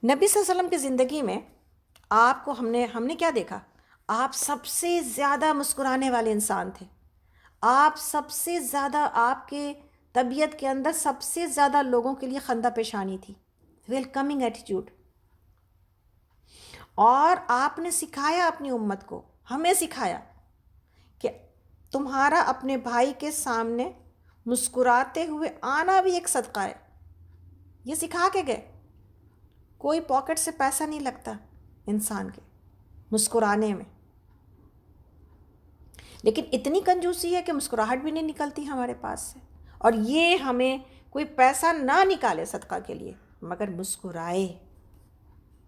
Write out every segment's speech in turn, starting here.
نبی صلی اللہ علیہ وسلم کی زندگی میں آپ کو ہم نے کیا دیکھا؟ آپ سب سے زیادہ مسکرانے والے انسان تھے. آپ سب سے زیادہ، آپ کے طبیعت کے اندر سب سے زیادہ لوگوں کے لیے خندہ پیشانی تھی، ویلکمنگ ایٹیٹیوڈ. اور آپ نے سکھایا اپنی امت کو، ہمیں سکھایا کہ تمہارا اپنے بھائی کے سامنے مسکراتے ہوئے آنا بھی ایک صدقہ ہے. یہ سکھا کے گئے. کوئی پاکٹ سے پیسہ نہیں لگتا انسان کے مسکرانے میں، لیکن اتنی کنجوسی ہے کہ مسکراہٹ بھی نہیں نکلتی ہمارے پاس سے. اور یہ ہمیں کوئی پیسہ نہ نکالے صدقہ کے لیے، مگر مسکرائے،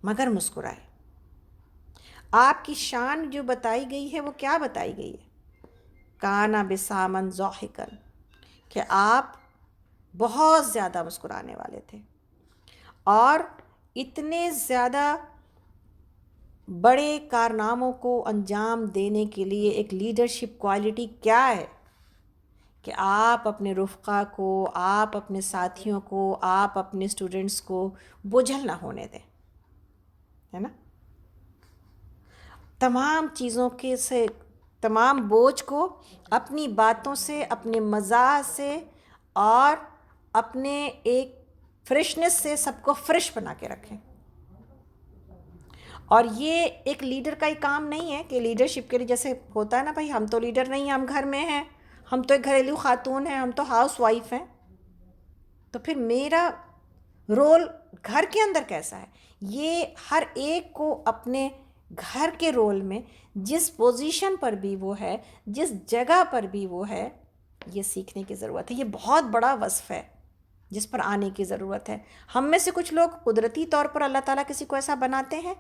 مگر مسکرائے. آپ کی شان جو بتائی گئی ہے وہ کیا بتائی گئی ہے؟ کانا بسامن ضاحکن، کہ آپ بہت زیادہ مسکرانے والے تھے. اور اتنے زیادہ بڑے کارناموں کو انجام دینے کے لیے ایک لیڈرشپ کوالٹی کیا ہے کہ آپ اپنے رفقا کو، آپ اپنے ساتھیوں کو، آپ اپنے اسٹوڈنٹس کو بوجھل نہ ہونے دیں، ہے نا؟ تمام چیزوں کے سے، تمام بوجھ کو اپنی باتوں سے، اپنے مزاح سے اور اپنے ایک فریشنس سے سب کو فریش بنا کے رکھیں. اور یہ ایک لیڈر کا ہی کام نہیں ہے کہ لیڈرشپ کے لیے جیسے ہوتا ہے نا، بھائی ہم تو لیڈر نہیں ہیں، ہم گھر میں ہیں، ہم تو ایک گھریلو خاتون ہیں، ہم تو ہاؤس وائف ہیں، تو پھر میرا رول گھر کے اندر کیسا ہے؟ یہ ہر ایک کو اپنے گھر کے رول میں جس پوزیشن پر بھی وہ ہے، جس جگہ پر بھی وہ ہے، یہ سیکھنے کی ضرورت ہے. یہ بہت بڑا وصف ہے جس پر آنے کی ضرورت ہے. ہم میں سے کچھ لوگ قدرتی طور پر اللہ تعالیٰ کسی کو ایسا بناتے ہیں،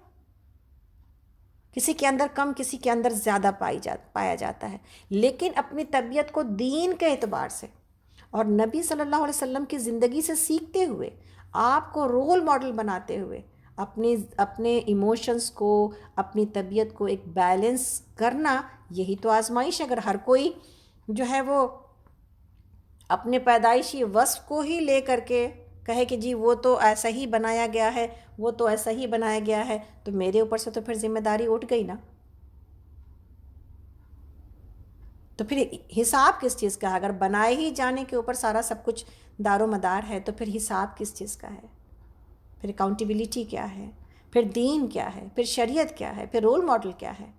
کسی کے اندر کم، کسی کے اندر زیادہ پایا جاتا ہے، لیکن اپنی طبیعت کو دین کے اعتبار سے اور نبی صلی اللہ علیہ وسلم کی زندگی سے سیکھتے ہوئے، آپ کو رول ماڈل بناتے ہوئے، اپنے ایموشنز کو، اپنی طبیعت کو ایک بیلنس کرنا، یہی تو آزمائش ہے. اگر ہر کوئی جو ہے وہ اپنے پیدائشی وصف کو ہی لے کر کے کہے کہ جی وہ تو ایسا ہی بنایا گیا ہے، وہ تو ایسا ہی بنایا گیا ہے، تو میرے اوپر سے تو پھر ذمہ داری اٹھ گئی نا. تو پھر حساب کس چیز کا ہے؟ اگر بنائے ہی جانے کے اوپر سارا سب کچھ دار و مدار ہے، تو پھر حساب کس چیز کا ہے؟ پھر اکاؤنٹیبلٹی کیا ہے؟ پھر دین کیا ہے؟ پھر شریعت کیا ہے؟ پھر رول ماڈل کیا ہے؟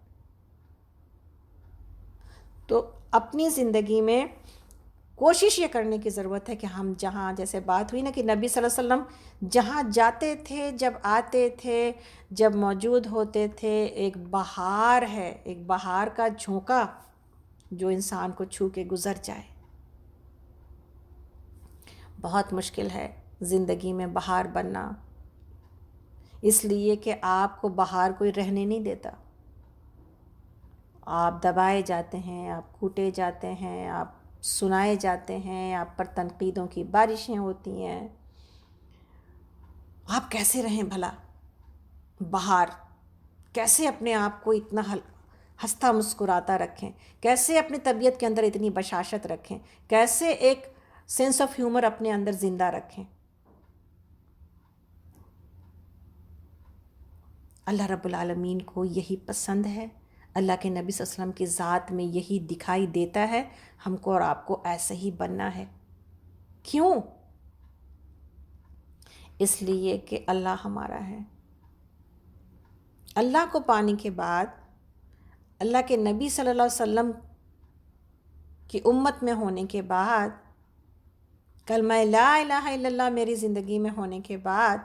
تو اپنی زندگی میں کوشش یہ کرنے کی ضرورت ہے کہ ہم جہاں، جیسے بات ہوئی نا کہ نبی صلی اللہ علیہ وسلم جہاں جاتے تھے، جب آتے تھے، جب موجود ہوتے تھے، ایک بہار ہے، ایک بہار کا جھونکا جو انسان کو چھو کے گزر جائے. بہت مشکل ہے زندگی میں بہار بننا، اس لیے کہ آپ کو بہار کوئی رہنے نہیں دیتا. آپ دبائے جاتے ہیں، آپ کوٹے جاتے ہیں، آپ سنائے جاتے ہیں، آپ پر تنقیدوں کی بارشیں ہوتی ہیں. آپ کیسے رہیں بھلا بہار؟ کیسے اپنے آپ کو اتنا ہنستا مسکراتا رکھیں؟ کیسے اپنی طبیعت کے اندر اتنی بشاشت رکھیں؟ کیسے ایک سینس آف ہیومر اپنے اندر زندہ رکھیں؟ اللہ رب العالمین کو یہی پسند ہے، اللہ کے نبی صلی اللہ علیہ وسلم کی ذات میں یہی دکھائی دیتا ہے. ہم کو اور آپ کو ایسے ہی بننا ہے. کیوں؟ اس لیے کہ اللہ ہمارا ہے. اللہ کو پانے کے بعد، اللہ کے نبی صلی اللہ علیہ وسلم کی امت میں ہونے کے بعد، کلمہ لا الہ الا اللہ میری زندگی میں ہونے کے بعد،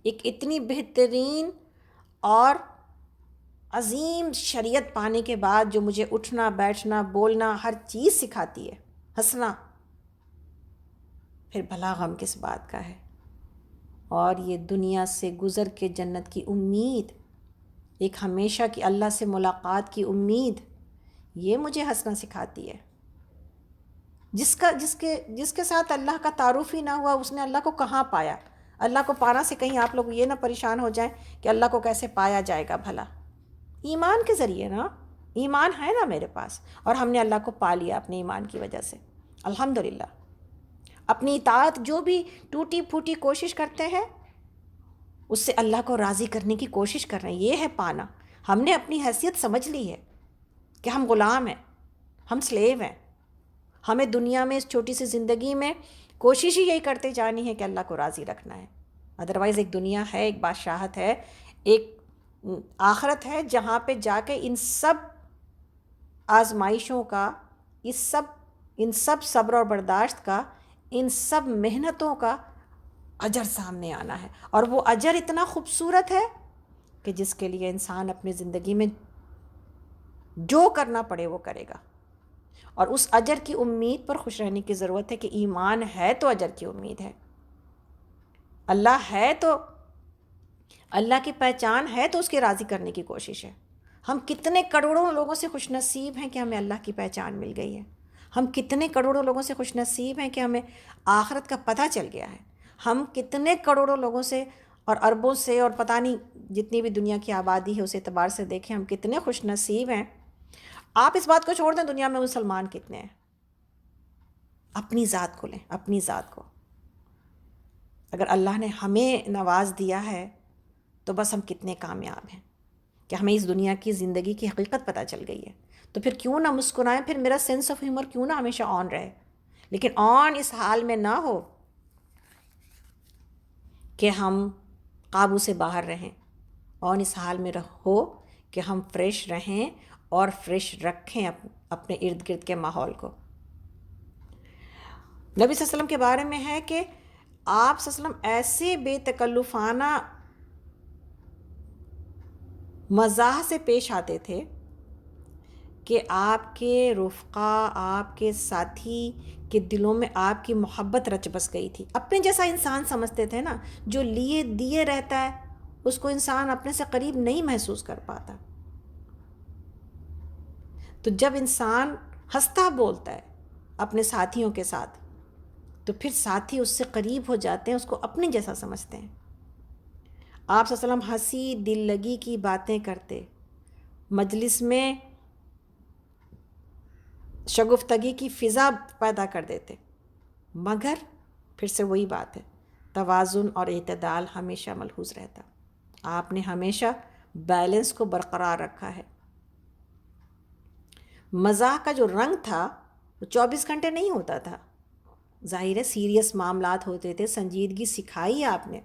ایک اتنی بہترین اور عظیم شریعت پانے کے بعد جو مجھے اٹھنا، بیٹھنا، بولنا، ہر چیز سکھاتی ہے، ہنسنا، پھر بھلا غم کس بات کا ہے؟ اور یہ دنیا سے گزر کے جنت کی امید، ایک ہمیشہ کی اللہ سے ملاقات کی امید، یہ مجھے ہنسنا سکھاتی ہے. جس کے ساتھ اللہ کا تعارف ہی نہ ہوا، اس نے اللہ کو کہاں پایا؟ اللہ کو پانا سے کہیں آپ لوگ یہ نہ پریشان ہو جائیں کہ اللہ کو کیسے پایا جائے گا بھلا. ایمان کے ذریعے نا، ایمان ہے نا میرے پاس، اور ہم نے اللہ کو پا لیا اپنے ایمان کی وجہ سے، الحمدللہ. اپنی اطاعت جو بھی ٹوٹی پھوٹی کوشش کرتے ہیں، اس سے اللہ کو راضی کرنے کی کوشش کر رہے ہیں. یہ ہے پانا. ہم نے اپنی حیثیت سمجھ لی ہے کہ ہم غلام ہیں، ہم سلیو ہیں. ہمیں دنیا میں اس چھوٹی سی زندگی میں کوشش ہی یہی کرتے جانی ہے کہ اللہ کو راضی رکھنا ہے. ادروائز ایک دنیا ہے، ایک بادشاہت ہے، ایک آخرت ہے جہاں پہ جا کے ان سب آزمائشوں کا، ان سب صبر اور برداشت کا، ان سب محنتوں کا اجر سامنے آنا ہے. اور وہ اجر اتنا خوبصورت ہے کہ جس کے لیے انسان اپنی زندگی میں جو کرنا پڑے وہ کرے گا. اور اس اجر کی امید پر خوش رہنے کی ضرورت ہے کہ ایمان ہے تو اجر کی امید ہے، اللہ ہے تو، اللہ کی پہچان ہے تو اس کے راضی کرنے کی کوشش ہے. ہم کتنے کروڑوں لوگوں سے خوش نصیب ہیں کہ ہمیں اللہ کی پہچان مل گئی ہے. ہم کتنے کروڑوں لوگوں سے خوش نصیب ہیں کہ ہمیں آخرت کا پتہ چل گیا ہے. ہم کتنے کروڑوں لوگوں سے اور اربوں سے اور پتہ نہیں جتنی بھی دنیا کی آبادی ہے اس اعتبار سے دیکھیں ہم کتنے خوش نصیب ہیں. آپ اس بات کو چھوڑ دیں دنیا میں مسلمان کتنے ہیں. اپنی ذات کو لیں، اپنی ذات کو. اگر اللہ نے ہمیں نواز دیا ہے تو بس ہم کتنے کامیاب ہیں کہ ہمیں اس دنیا کی زندگی کی حقیقت پتہ چل گئی ہے. تو پھر کیوں نہ مسکرائیں، پھر میرا سینس آف ہیومر کیوں نہ ہمیشہ آن رہے. لیکن آن اس حال میں نہ ہو کہ ہم قابو سے باہر رہیں، آن اس حال میں ہو کہ ہم فریش رہیں اور فریش رکھیں اپنے ارد گرد کے ماحول کو. نبی صلی اللہ علیہ وسلم کے بارے میں ہے کہ آپ صلی اللہ علیہ وسلم ایسے بے تکلفانہ مزاح سے پیش آتے تھے کہ آپ کے رفقا، آپ کے ساتھی کے دلوں میں آپ کی محبت رچ بس گئی تھی. اپنے جیسا انسان سمجھتے تھے نا، جو لیے دیے رہتا ہے اس کو انسان اپنے سے قریب نہیں محسوس کر پاتا. تو جب انسان ہنستا بولتا ہے اپنے ساتھیوں کے ساتھ تو پھر ساتھی اس سے قریب ہو جاتے ہیں، اس کو اپنے جیسا سمجھتے ہیں. آپ صلی اللہ علیہ وسلم ہنسی دل لگی کی باتیں کرتے، مجلس میں شگفتگی کی فضا پیدا کر دیتے، مگر پھر سے وہی بات ہے، توازن اور اعتدال ہمیشہ ملحوظ رہتا. آپ نے ہمیشہ بیلنس کو برقرار رکھا ہے. مزاح کا جو رنگ تھا وہ 24 گھنٹے نہیں ہوتا تھا. ظاہر ہے سیریس معاملات ہوتے تھے، سنجیدگی سکھائی آپ نے.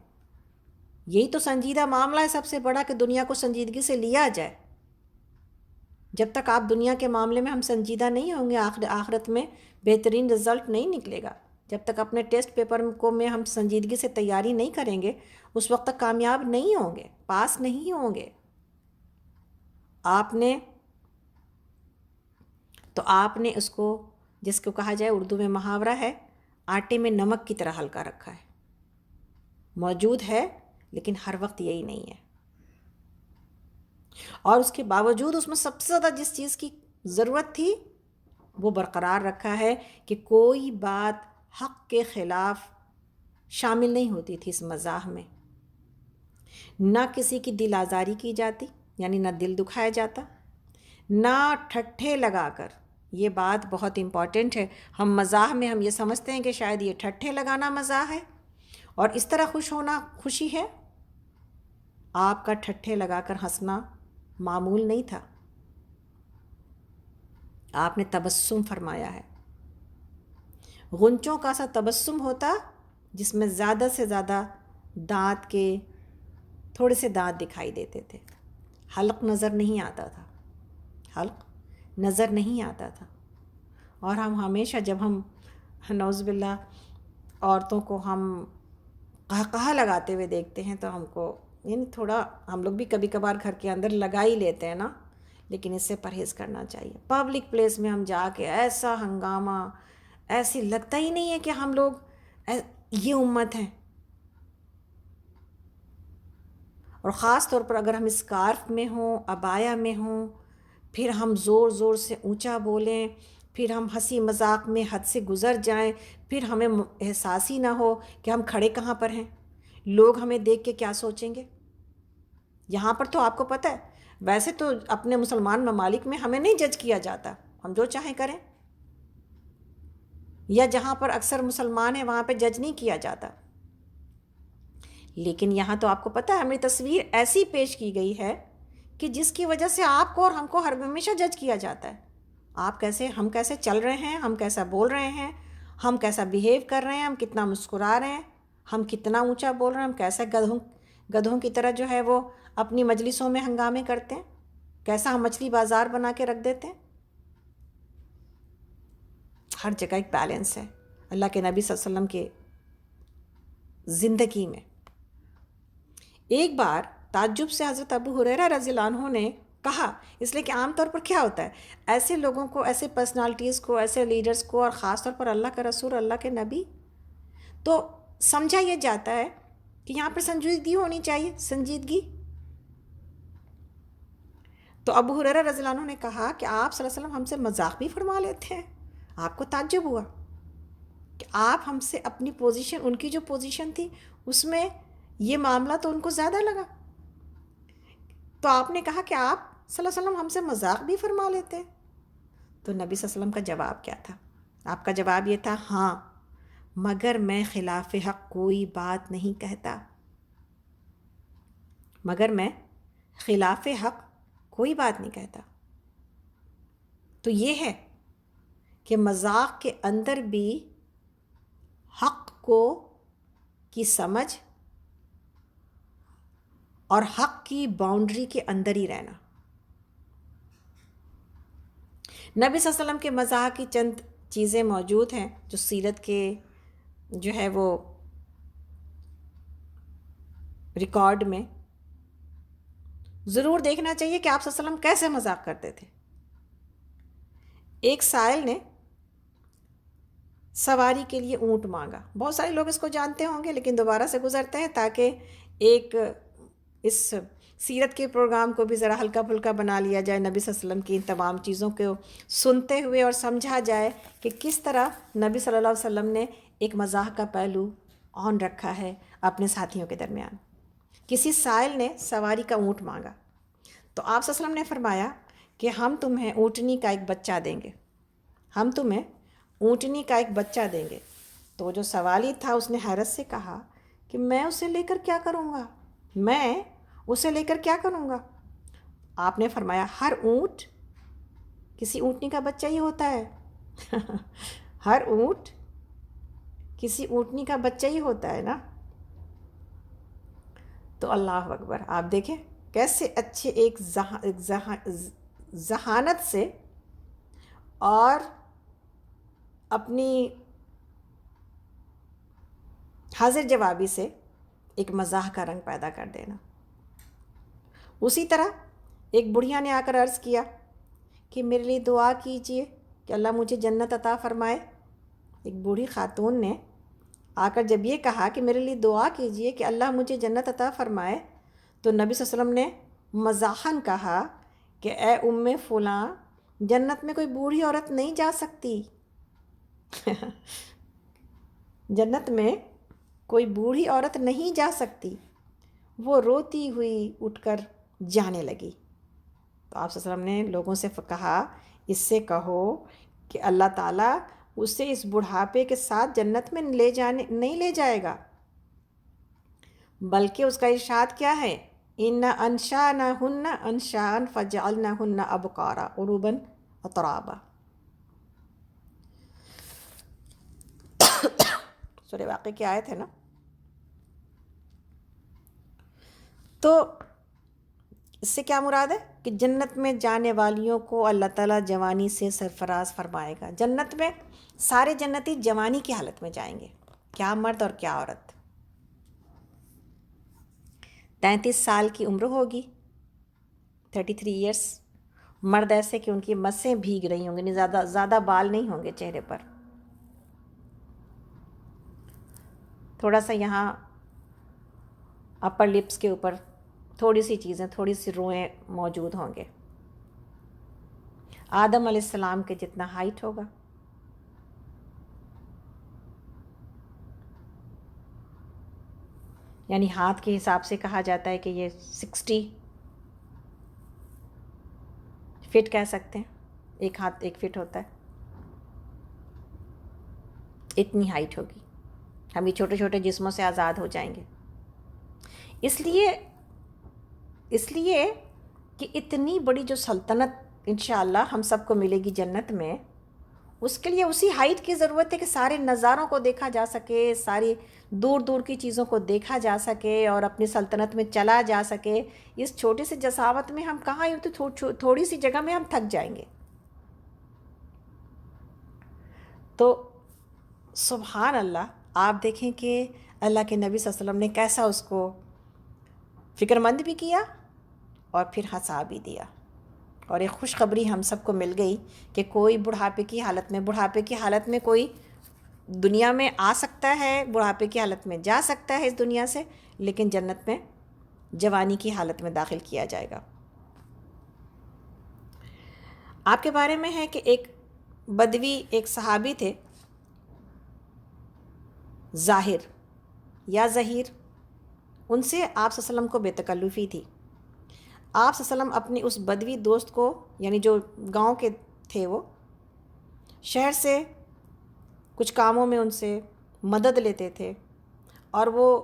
یہی تو سنجیدہ معاملہ ہے سب سے بڑا کہ دنیا کو سنجیدگی سے لیا جائے. جب تک آپ دنیا کے معاملے میں ہم سنجیدہ نہیں ہوں گے، آخرت میں بہترین رزلٹ نہیں نکلے گا. جب تک اپنے ٹیسٹ پیپر کو میں ہم سنجیدگی سے تیاری نہیں کریں گے اس وقت تک کامیاب نہیں ہوں گے، پاس نہیں ہوں گے. آپ نے اس کو، جس کو کہا جائے اردو میں محاورہ ہے، آٹے میں نمک کی طرح ہلکا رکھا ہے. موجود ہے لیکن ہر وقت یہی نہیں ہے. اور اس کے باوجود اس میں سب سے زیادہ جس چیز کی ضرورت تھی وہ برقرار رکھا ہے کہ کوئی بات حق کے خلاف شامل نہیں ہوتی تھی اس مزاح میں. نہ کسی کی دل آزاری کی جاتی، یعنی نہ دل دکھایا جاتا، نہ ٹھٹھے لگا کر. یہ بات بہت امپورٹنٹ ہے. ہم مزاح میں ہم یہ سمجھتے ہیں کہ شاید یہ ٹھٹھے لگانا مزاح ہے اور اس طرح خوش ہونا خوشی ہے. آپ کا ٹھٹھے لگا کر ہنسنا معمول نہیں تھا. آپ نے تبسم فرمایا ہے. غنچوں کا سا تبسم ہوتا جس میں زیادہ سے زیادہ دانت کے تھوڑے سے دانت دکھائی دیتے تھے، حلق نظر نہیں آتا تھا، حلق نظر نہیں آتا تھا. اور ہم ہمیشہ جب ہم نعوذ باللہ عورتوں کو ہم قہقہہ لگاتے ہوئے دیکھتے ہیں تو ہم کو یعنی تھوڑا ہم لوگ بھی کبھی کبھار گھر کے اندر لگا ہی لیتے ہیں نا، لیکن اس سے پرہیز کرنا چاہیے. پبلک پلیس میں ہم جا کے ایسا ہنگامہ، ایسی لگتا ہی نہیں ہے کہ ہم لوگ یہ امت ہیں. اور خاص طور پر اگر ہم اسکارف میں ہوں، عبایا میں ہوں، پھر ہم زور زور سے اونچا بولیں، پھر ہم ہنسی مذاق میں حد سے گزر جائیں، پھر ہمیں احساس ہی نہ ہو کہ ہم کھڑے کہاں پر ہیں، لوگ ہمیں دیکھ کے کیا سوچیں گے. یہاں پر تو آپ کو پتہ ہے ویسے تو اپنے مسلمان ممالک میں ہمیں نہیں جج کیا جاتا، ہم جو چاہیں کریں، یا جہاں پر اکثر مسلمان ہیں وہاں پہ جج نہیں کیا جاتا. لیکن یہاں تو آپ کو پتہ ہے ہماری تصویر ایسی پیش کی گئی ہے کہ جس کی وجہ سے آپ کو اور ہم کو ہر ہمیشہ جج کیا جاتا ہے. آپ کیسے، ہم کیسے چل رہے ہیں، ہم کیسا بول رہے ہیں، ہم کیسا بیہیو کر رہے ہیں، ہم کتنا مسکرا رہے ہیں، ہم کتنا اونچا بول رہے ہیں، ہم کیسے گدھوں کی طرح جو ہے وہ اپنی مجلسوں میں ہنگامے کرتے ہیں، کیسا ہم مچھلی بازار بنا کے رکھ دیتے ہیں. ہر جگہ ایک بیلنس ہے. اللہ کے نبی صلی اللہ علیہ وسلم کے زندگی میں ایک بار تعجب سے حضرت ابو ہریرہ رضی اللہ عنہ نے کہا، اس لیے کہ عام طور پر کیا ہوتا ہے، ایسے لوگوں کو، ایسے پرسنالٹیز کو، ایسے لیڈرز کو، اور خاص طور پر اللہ کا رسول، اللہ کے نبی، تو سمجھا یہ جاتا ہے کہ یہاں پر سنجیدگی ہونی چاہیے، سنجیدگی. تو ابو ہریرہ رضی اللہ عنہ نے کہا کہ آپ صلی اللہ علیہ وسلم ہم سے مذاق بھی فرما لیتے ہیں. آپ کو تعجب ہوا کہ آپ ہم سے اپنی پوزیشن، ان کی جو پوزیشن تھی اس میں یہ معاملہ تو ان کو زیادہ لگا. تو آپ نے کہا کہ آپ صلی اللہ علیہ وسلم ہم سے مذاق بھی فرما لیتے ہیں. تو نبی صلی اللہ علیہ وسلم کا جواب کیا تھا؟ آپ کا جواب یہ تھا، ہاں مگر میں خلاف حق کوئی بات نہیں کہتا. مگر میں خلاف حق کوئی بات نہیں کہتا. تو یہ ہے کہ مذاق کے اندر بھی حق کو کی سمجھ اور حق کی باؤنڈری کے اندر ہی رہنا. نبی صلی اللہ علیہ وسلم کے مزاح کی چند چیزیں موجود ہیں جو سیرت کے جو ہے وہ ریکارڈ میں ضرور دیکھنا چاہیے کہ آپ صلی اللہ علیہ وسلم کیسے مذاق کرتے تھے. ایک سائل نے سواری کے لیے اونٹ مانگا. بہت سارے لوگ اس کو جانتے ہوں گے لیکن دوبارہ سے گزرتے ہیں تاکہ ایک اس سیرت کے پروگرام کو بھی ذرا ہلکا پھلکا بنا لیا جائے، نبی صلی اللہ علیہ وسلم کی ان تمام چیزوں کو سنتے ہوئے، اور سمجھا جائے کہ کس طرح نبی صلی اللہ علیہ وسلم نے ایک مزاح کا پہلو آن رکھا ہے اپنے ساتھیوں کے درمیان. کسی سائل نے سواری کا اونٹ مانگا تو آپ صلی اللہ علیہ وسلم نے فرمایا کہ ہم تمہیں اونٹنی کا ایک بچہ دیں گے، ہم تمہیں اونٹنی کا ایک بچہ دیں گے. تو جو سوالی تھا اس نے حیرت سے کہا کہ میں اسے لے کر کیا کروں گا، میں اسے لے کر کیا کروں گا. آپ نے فرمایا ہر اونٹ کسی اونٹنی کا بچہ ہی ہوتا ہے ہر اونٹ کسی اونٹنی کا بچہ ہی ہوتا ہے نا. تو اللہ اکبر، آپ دیکھیں کیسے اچھے ایک ذہانت سے اور اپنی حاضر جوابی سے ایک مزاح کا رنگ پیدا کر دینا. اسی طرح ایک بڑھیا نے آ کر عرض کیا کہ میرے لیے دعا کیجئے کہ اللہ مجھے جنت عطا فرمائے. ایک بوڑھی خاتون نے آ کر جب یہ کہا کہ میرے لیے دعا کیجئے کہ اللہ مجھے جنت عطا فرمائے، تو نبی صلی اللہ علیہ وسلم نے مزاحاً کہا کہ اے ام فلاں، جنت میں کوئی بوڑھی عورت نہیں جا سکتی جنت میں کوئی بوڑھی عورت نہیں جا سکتی. وہ روتی ہوئی اٹھ کر جانے لگی. تو آپ صلی اللہ علیہ وسلم نے لوگوں سے کہا، اس سے کہو کہ اللہ تعالیٰ اسے اس بڑھاپے کے ساتھ جنت میں نہیں لے جائے گا، بلکہ اس کا ارشاد کیا ہے، ان انشأناہن انشاء فجعلناہن ابکارا عربا اترابا. سورہ واقعہ کی آیت ہے نا. تو اس سے کیا مراد ہے کہ جنت میں جانے والیوں کو اللہ تعالیٰ جوانی سے سرفراز فرمائے گا. جنت میں سارے جنتی جوانی کی حالت میں جائیں گے، کیا مرد اور کیا عورت. 33 سال کی عمر ہوگی، 33 ایئرس. مرد ایسے کہ ان کی مسیں بھیگ رہی ہوں گی، زیادہ بال نہیں ہوں گے چہرے پر، تھوڑا سا یہاں اپر لپس کے اوپر تھوڑی سی چیزیں، تھوڑی سی روئیں موجود ہوں گے. آدم علیہ السلام کے جتنا ہائٹ ہوگا. یعنی ہاتھ کے حساب سے کہا جاتا ہے کہ یہ 60 فٹ کہہ سکتے ہیں، ایک ہاتھ 1 فٹ ہوتا ہے، اتنی ہائٹ ہوگی. ہم یہ چھوٹے چھوٹے جسموں سے آزاد ہو جائیں گے. اس لیے کہ اتنی بڑی جو سلطنت انشاءاللہ ہم سب کو ملے گی جنت میں، اس کے لیے اسی ہائٹ کی ضرورت ہے کہ سارے نظاروں کو دیکھا جا سکے، ساری دور دور کی چیزوں کو دیکھا جا سکے اور اپنی سلطنت میں چلا جا سکے۔ اس چھوٹی سی جساوت میں ہم کہاں، یوں تو تھوڑی سی جگہ میں ہم تھک جائیں گے۔ تو سبحان اللہ، آپ دیکھیں کہ اللہ کے نبی صلی اللہ علیہ وسلم نے کیسا اس کو فکر مند بھی کیا اور پھر ہنسا بھی دیا۔ اور ایک خوشخبری ہم سب کو مل گئی کہ کوئی بڑھاپے کی حالت میں کوئی دنیا میں آ سکتا ہے، بڑھاپے کی حالت میں جا سکتا ہے اس دنیا سے، لیکن جنت میں جوانی کی حالت میں داخل کیا جائے گا۔ آپ کے بارے میں ہے کہ ایک بدوی، ایک صحابی تھے، ظاہر یا ظہیر، ان سے آپ صلی اللہ علیہ وسلم کو بے تکلفی تھی۔ آپ صلی اللہ علیہ وسلم اپنی اس بدوی دوست کو، یعنی جو گاؤں کے تھے، وہ شہر سے کچھ کاموں میں ان سے مدد لیتے تھے، اور وہ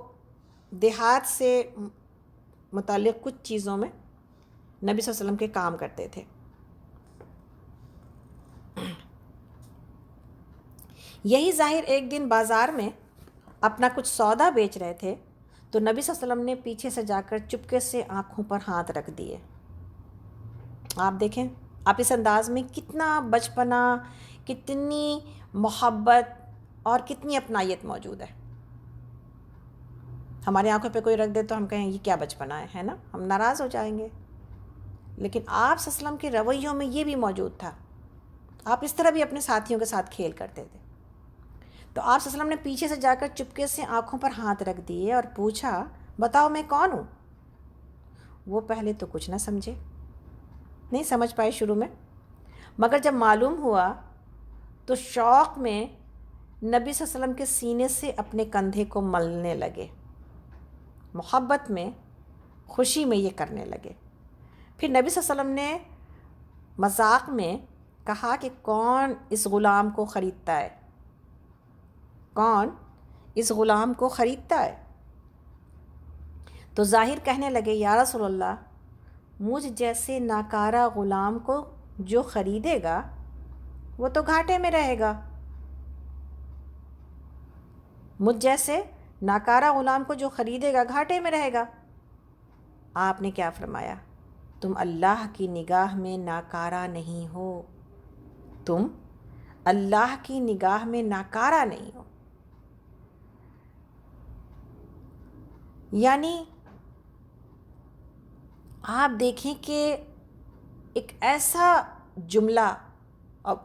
دیہات سے متعلق کچھ چیزوں میں نبی صلی اللہ علیہ وسلم کے کام کرتے تھے۔ یہی ظاہر ایک دن بازار میں اپنا کچھ سودا بیچ رہے تھے، تو نبی صلی اللہ علیہ وسلم نے پیچھے سے جا کر چپکے سے آنکھوں پر ہاتھ رکھ دیے۔ آپ دیکھیں، آپ اس انداز میں کتنا بچپنا، کتنی محبت اور کتنی اپنائیت موجود ہے۔ ہمارے آنکھوں پہ کوئی رکھ دے تو ہم کہیں یہ کیا بچپنا ہے نا، ہم ناراض ہو جائیں گے، لیکن آپ صلی اللہ علیہ وسلم کے رویوں میں یہ بھی موجود تھا۔ آپ اس طرح بھی اپنے ساتھیوں کے ساتھ کھیل کرتے تھے۔ تو آپ صلی اللہ علیہ وسلم نے پیچھے سے جا کر چپکے سے آنکھوں پر ہاتھ رکھ دیے اور پوچھا، بتاؤ میں کون ہوں؟ وہ پہلے تو کچھ نہ سمجھے، نہیں سمجھ پائے شروع میں، مگر جب معلوم ہوا تو شوق میں نبی صلی اللہ علیہ وسلم کے سینے سے اپنے کندھے کو ملنے لگے، محبت میں، خوشی میں یہ کرنے لگے۔ پھر نبی صلی اللہ علیہ وسلم نے مذاق میں کہا کہ کون اس غلام کو خریدتا ہے؟ کون اس غلام کو خریدتا ہے؟ تو ظاہر کہنے لگے، یا رسول اللہ، مجھ جیسے ناکارہ غلام کو جو خریدے گا وہ تو گھاٹے میں رہے گا۔ مجھ جیسے ناکارہ غلام کو جو خریدے گا گھاٹے میں رہے گا۔ آپ نے کیا فرمایا؟ تم اللہ کی نگاہ میں ناکارہ نہیں ہو، تم اللہ کی نگاہ میں ناکارہ نہیں ہو۔ یعنی آپ دیکھیں کہ ایک ایسا جملہ اب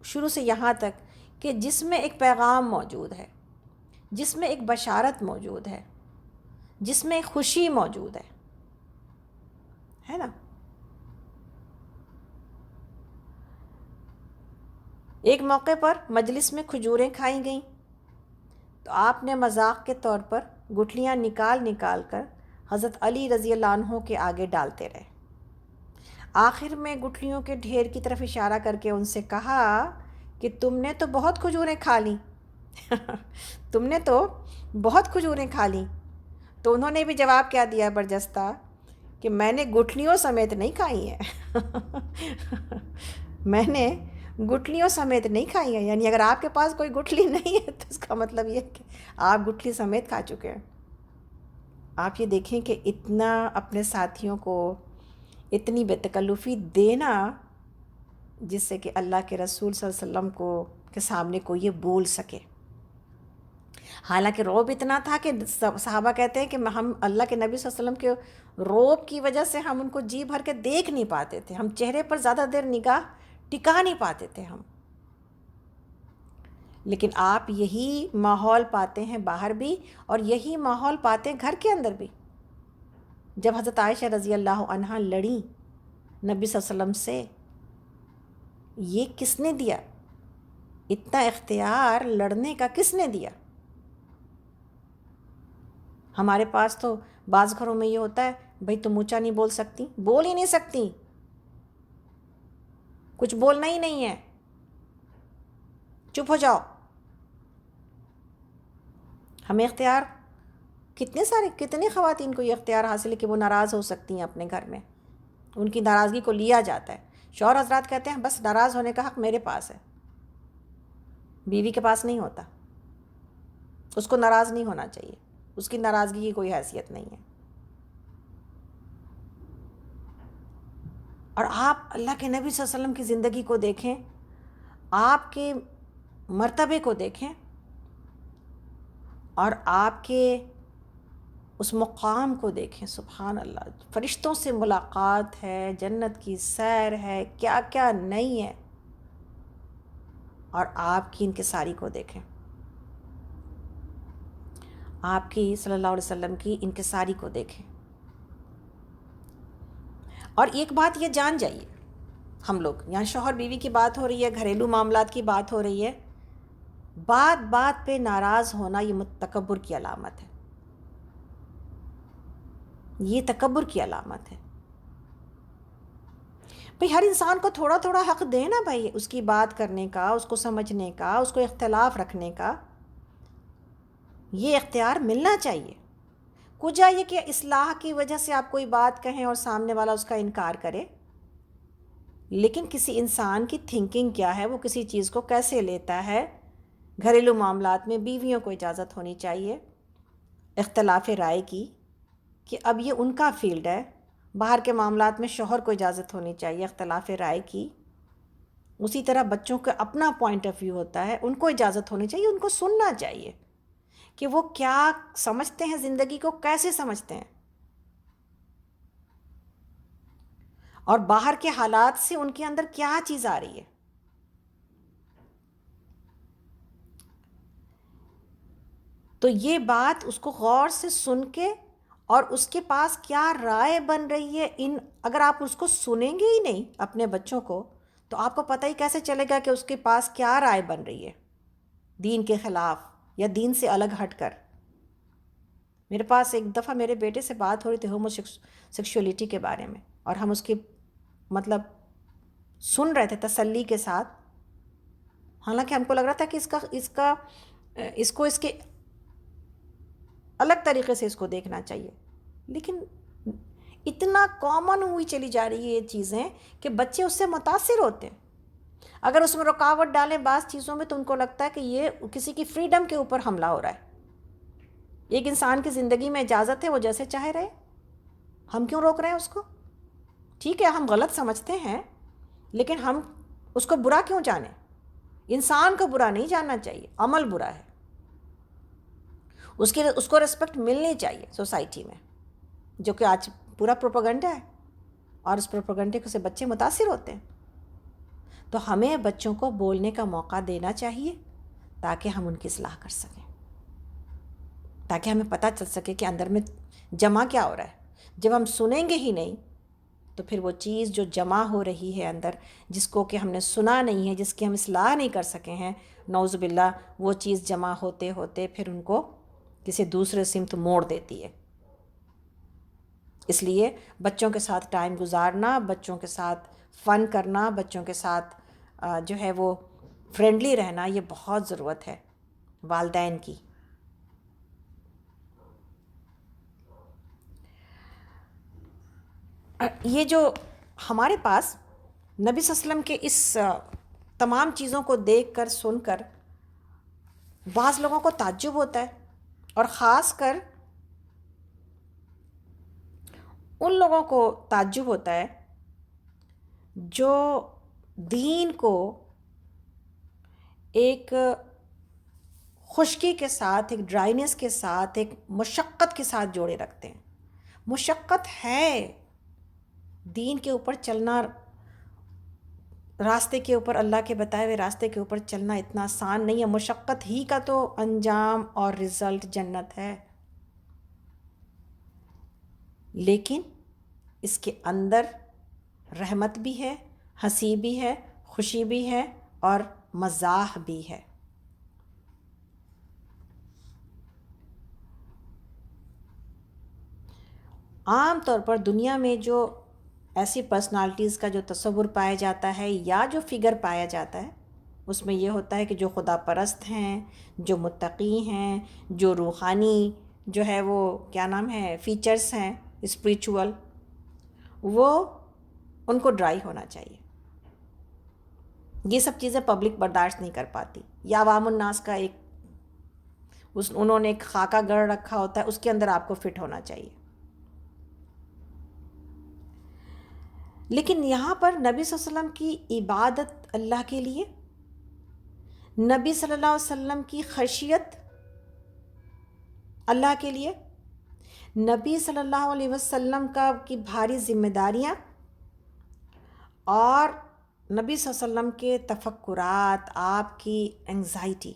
شروع سے یہاں تک کہ جس میں ایک پیغام موجود ہے، جس میں ایک بشارت موجود ہے، جس میں ایک خوشی موجود ہے نا۔ ایک موقع پر مجلس میں کھجوریں کھائی گئیں تو آپ نے مذاق کے طور پر گٹھلیاں نکال کر حضرت علی رضی اللہ عنہ کے آگے ڈالتے رہے۔ آخر میں گٹھلیوں کے ڈھیر کی طرف اشارہ کر کے ان سے کہا کہ تم نے تو بہت کھجوریں کھا لیں تم نے تو بہت کھجوریں کھا لیں۔ تو انہوں نے بھی جواب کیا دیا برجستہ کہ میں نے گٹھلیوں سمیت نہیں کھائی ہیں میں نے گٹھلیوں سمیت نہیں کھائی ہیں، یعنی اگر آپ کے پاس کوئی گٹھلی نہیں ہے تو اس کا مطلب یہ ہے کہ آپ گٹھلی سمیت کھا چکے ہیں۔ آپ یہ دیکھیں کہ اتنا اپنے ساتھیوں کو اتنی بے تکلفی دینا جس سے کہ اللہ کے رسول صلی اللہ علیہ وسلم کو کے سامنے کو یہ بول سکے۔ حالانکہ روب اتنا تھا کہ صحابہ کہتے ہیں کہ ہم اللہ کے نبی صلی اللہ علیہ وسلم کے روب کی وجہ سے ہم ان کو جی بھر کے دیکھ نہیں پاتے تھے، ہم چہرے پر زیادہ دیر نگاہ ٹکا نہیں پاتے تھے ہم۔ لیکن آپ یہی ماحول پاتے ہیں باہر بھی، اور یہی ماحول پاتے ہیں گھر کے اندر بھی۔ جب حضرت عائشہ رضی اللہ عنہا لڑیں نبی صلی اللہ علیہ وسلم سے، یہ کس نے دیا؟ اتنا اختیار لڑنے کا کس نے دیا؟ ہمارے پاس تو بعض گھروں میں یہ ہوتا ہے، بھئی تم اونچا نہیں بول سکتی، بول ہی نہیں سکتی، کچھ بولنا ہی نہیں ہے، چپ ہو جاؤ۔ ہمیں اختیار کتنی خواتین کو یہ اختیار حاصل ہے کہ وہ ناراض ہو سکتی ہیں اپنے گھر میں، ان کی ناراضگی کو لیا جاتا ہے. شوہر حضرات کہتے ہیں بس ناراض ہونے کا حق میرے پاس ہے، بیوی کے پاس نہیں ہوتا. اس کو ناراض نہیں ہونا چاہیے، اس کی ناراضگی کی کوئی حیثیت نہیں ہے. اور آپ اللہ کے نبی صلی اللہ علیہ وسلم کی زندگی کو دیکھیں، آپ کے مرتبے کو دیکھیں، اور آپ کے اس مقام کو دیکھیں. سبحان اللہ، فرشتوں سے ملاقات ہے، جنت کی سیر ہے، کیا کیا نہیں ہے. اور آپ کی انکساری کو دیکھیں، آپ کی صلی اللہ علیہ وسلم کی انکساری کو دیکھیں. اور ایک بات یہ جان جائیے، ہم لوگ یہاں شوہر بیوی کی بات ہو رہی ہے، گھریلو معاملات کی بات ہو رہی ہے، بات بات پہ ناراض ہونا یہ تکبر کی علامت ہے، یہ تکبر کی علامت ہے. بھئی ہر انسان کو تھوڑا تھوڑا حق دیں نا بھائی، اس کی بات کرنے کا، اس کو سمجھنے کا، اس کو اختلاف رکھنے کا، یہ اختیار ملنا چاہیے. کجا یہ کہ اصلاح کی وجہ سے آپ کوئی بات کہیں اور سامنے والا اس کا انکار کرے. لیکن کسی انسان کی تھنکنگ کیا ہے، وہ کسی چیز کو کیسے لیتا ہے. گھریلو معاملات میں بیویوں کو اجازت ہونی چاہیے اختلاف رائے کی، کہ اب یہ ان کا فیلڈ ہے. باہر کے معاملات میں شوہر کو اجازت ہونی چاہیے اختلاف رائے کی. اسی طرح بچوں کا اپنا پوائنٹ آف ویو ہوتا ہے، ان کو اجازت ہونی چاہیے، ان کو سننا چاہیے کہ وہ کیا سمجھتے ہیں، زندگی کو کیسے سمجھتے ہیں، اور باہر کے حالات سے ان کے اندر کیا چیز آ رہی ہے. تو یہ بات اس کو غور سے سن کے، اور اس کے پاس کیا رائے بن رہی ہے، اگر آپ اس کو سنیں گے ہی نہیں اپنے بچوں کو، تو آپ کو پتہ ہی کیسے چلے گا کہ اس کے پاس کیا رائے بن رہی ہے دین کے خلاف یا دین سے الگ ہٹ کر. میرے پاس ایک دفعہ میرے بیٹے سے بات ہو رہی تھی ہومو سیکشولیٹی کے بارے میں، اور ہم اس کی مطلب سن رہے تھے تسلی کے ساتھ. حالانکہ ہم کو لگ رہا تھا کہ اس کو اس کے الگ طریقے سے اس کو دیکھنا چاہیے، لیکن اتنا کامن ہوئی چلی جا رہی ہے یہ چیزیں کہ بچے اس سے متاثر ہوتے ہیں. اگر اس میں رکاوٹ ڈالیں بعض چیزوں میں تو ان کو لگتا ہے کہ یہ کسی کی فریڈم کے اوپر حملہ ہو رہا ہے. ایک انسان کی زندگی میں اجازت ہے وہ جیسے چاہے رہے، ہم کیوں روک رہے ہیں اس کو؟ ٹھیک ہے ہم غلط سمجھتے ہیں، لیکن ہم اس کو برا کیوں جانیں؟ انسان کو برا نہیں جاننا چاہیے، عمل برا ہے. اس کو ریسپیکٹ ملنی چاہیے سوسائٹی میں، جو کہ آج پورا پروپیگنڈا ہے، اور اس پروپیگنڈے سے بچے متاثر ہوتے ہیں. تو ہمیں بچوں کو بولنے کا موقع دینا چاہیے تاکہ ہم ان کی اصلاح کر سکیں، تاکہ ہمیں پتہ چل سکے کہ اندر میں جمع کیا ہو رہا ہے. جب ہم سنیں گے ہی نہیں تو پھر وہ چیز جو جمع ہو رہی ہے اندر، جس کو کہ ہم نے سنا نہیں ہے، جس کی ہم اصلاح نہیں کر سکے ہیں، نعوذ باللہ وہ چیز جمع ہوتے ہوتے پھر ان کو کسی دوسرے سمت موڑ دیتی ہے. اس لیے بچوں کے ساتھ ٹائم گزارنا، بچوں کے ساتھ فن کرنا، بچوں کے ساتھ جو ہے وہ فرینڈلی رہنا، یہ بہت ضرورت ہے والدین کی. یہ جو ہمارے پاس نبی صلی اللہ علیہ وسلم کے اس تمام چیزوں کو دیکھ کر سن کر بعض لوگوں کو تعجب ہوتا ہے، اور خاص کر ان لوگوں کو تعجب ہوتا ہے جو دین کو ایک خشکی کے ساتھ، ایک ڈرائنس کے ساتھ، ایک مشقت کے ساتھ جوڑے رکھتے ہیں. مشقت ہے دین کے اوپر چلنا، راستے کے اوپر، اللہ کے بتائے ہوئے راستے کے اوپر چلنا اتنا آسان نہیں ہے. مشقت ہی کا تو انجام اور رزلٹ جنت ہے. لیکن اس کے اندر رحمت بھی ہے، ہنسی بھی ہے، خوشی بھی ہے، اور مزاح بھی ہے. عام طور پر دنیا میں جو ایسی پرسنالٹیز کا جو تصور پایا جاتا ہے یا جو فگر پایا جاتا ہے، اس میں یہ ہوتا ہے کہ جو خدا پرست ہیں، جو متقی ہیں، جو روحانی جو ہے وہ کیا نام ہے فیچرز ہیں اسپریچول، وہ ان کو ڈرائی ہونا چاہیے. یہ سب چیزیں پبلک برداشت نہیں کر پاتی. یا عوام الناس کا ایک انہوں نے ایک خاکہ گڑھ رکھا ہوتا ہے، اس کے اندر آپ کو فٹ ہونا چاہیے. لیکن یہاں پر نبی صلی اللہ علیہ وسلم کی عبادت اللہ کے لیے، نبی صلی اللہ علیہ وسلم کی خشیت اللہ کے لیے، نبی صلی اللہ علیہ وسلم کی بھاری ذمہ داریاں اور نبی صلی اللہ علیہ وسلم کے تفکرات، آپ کی انگزائٹی،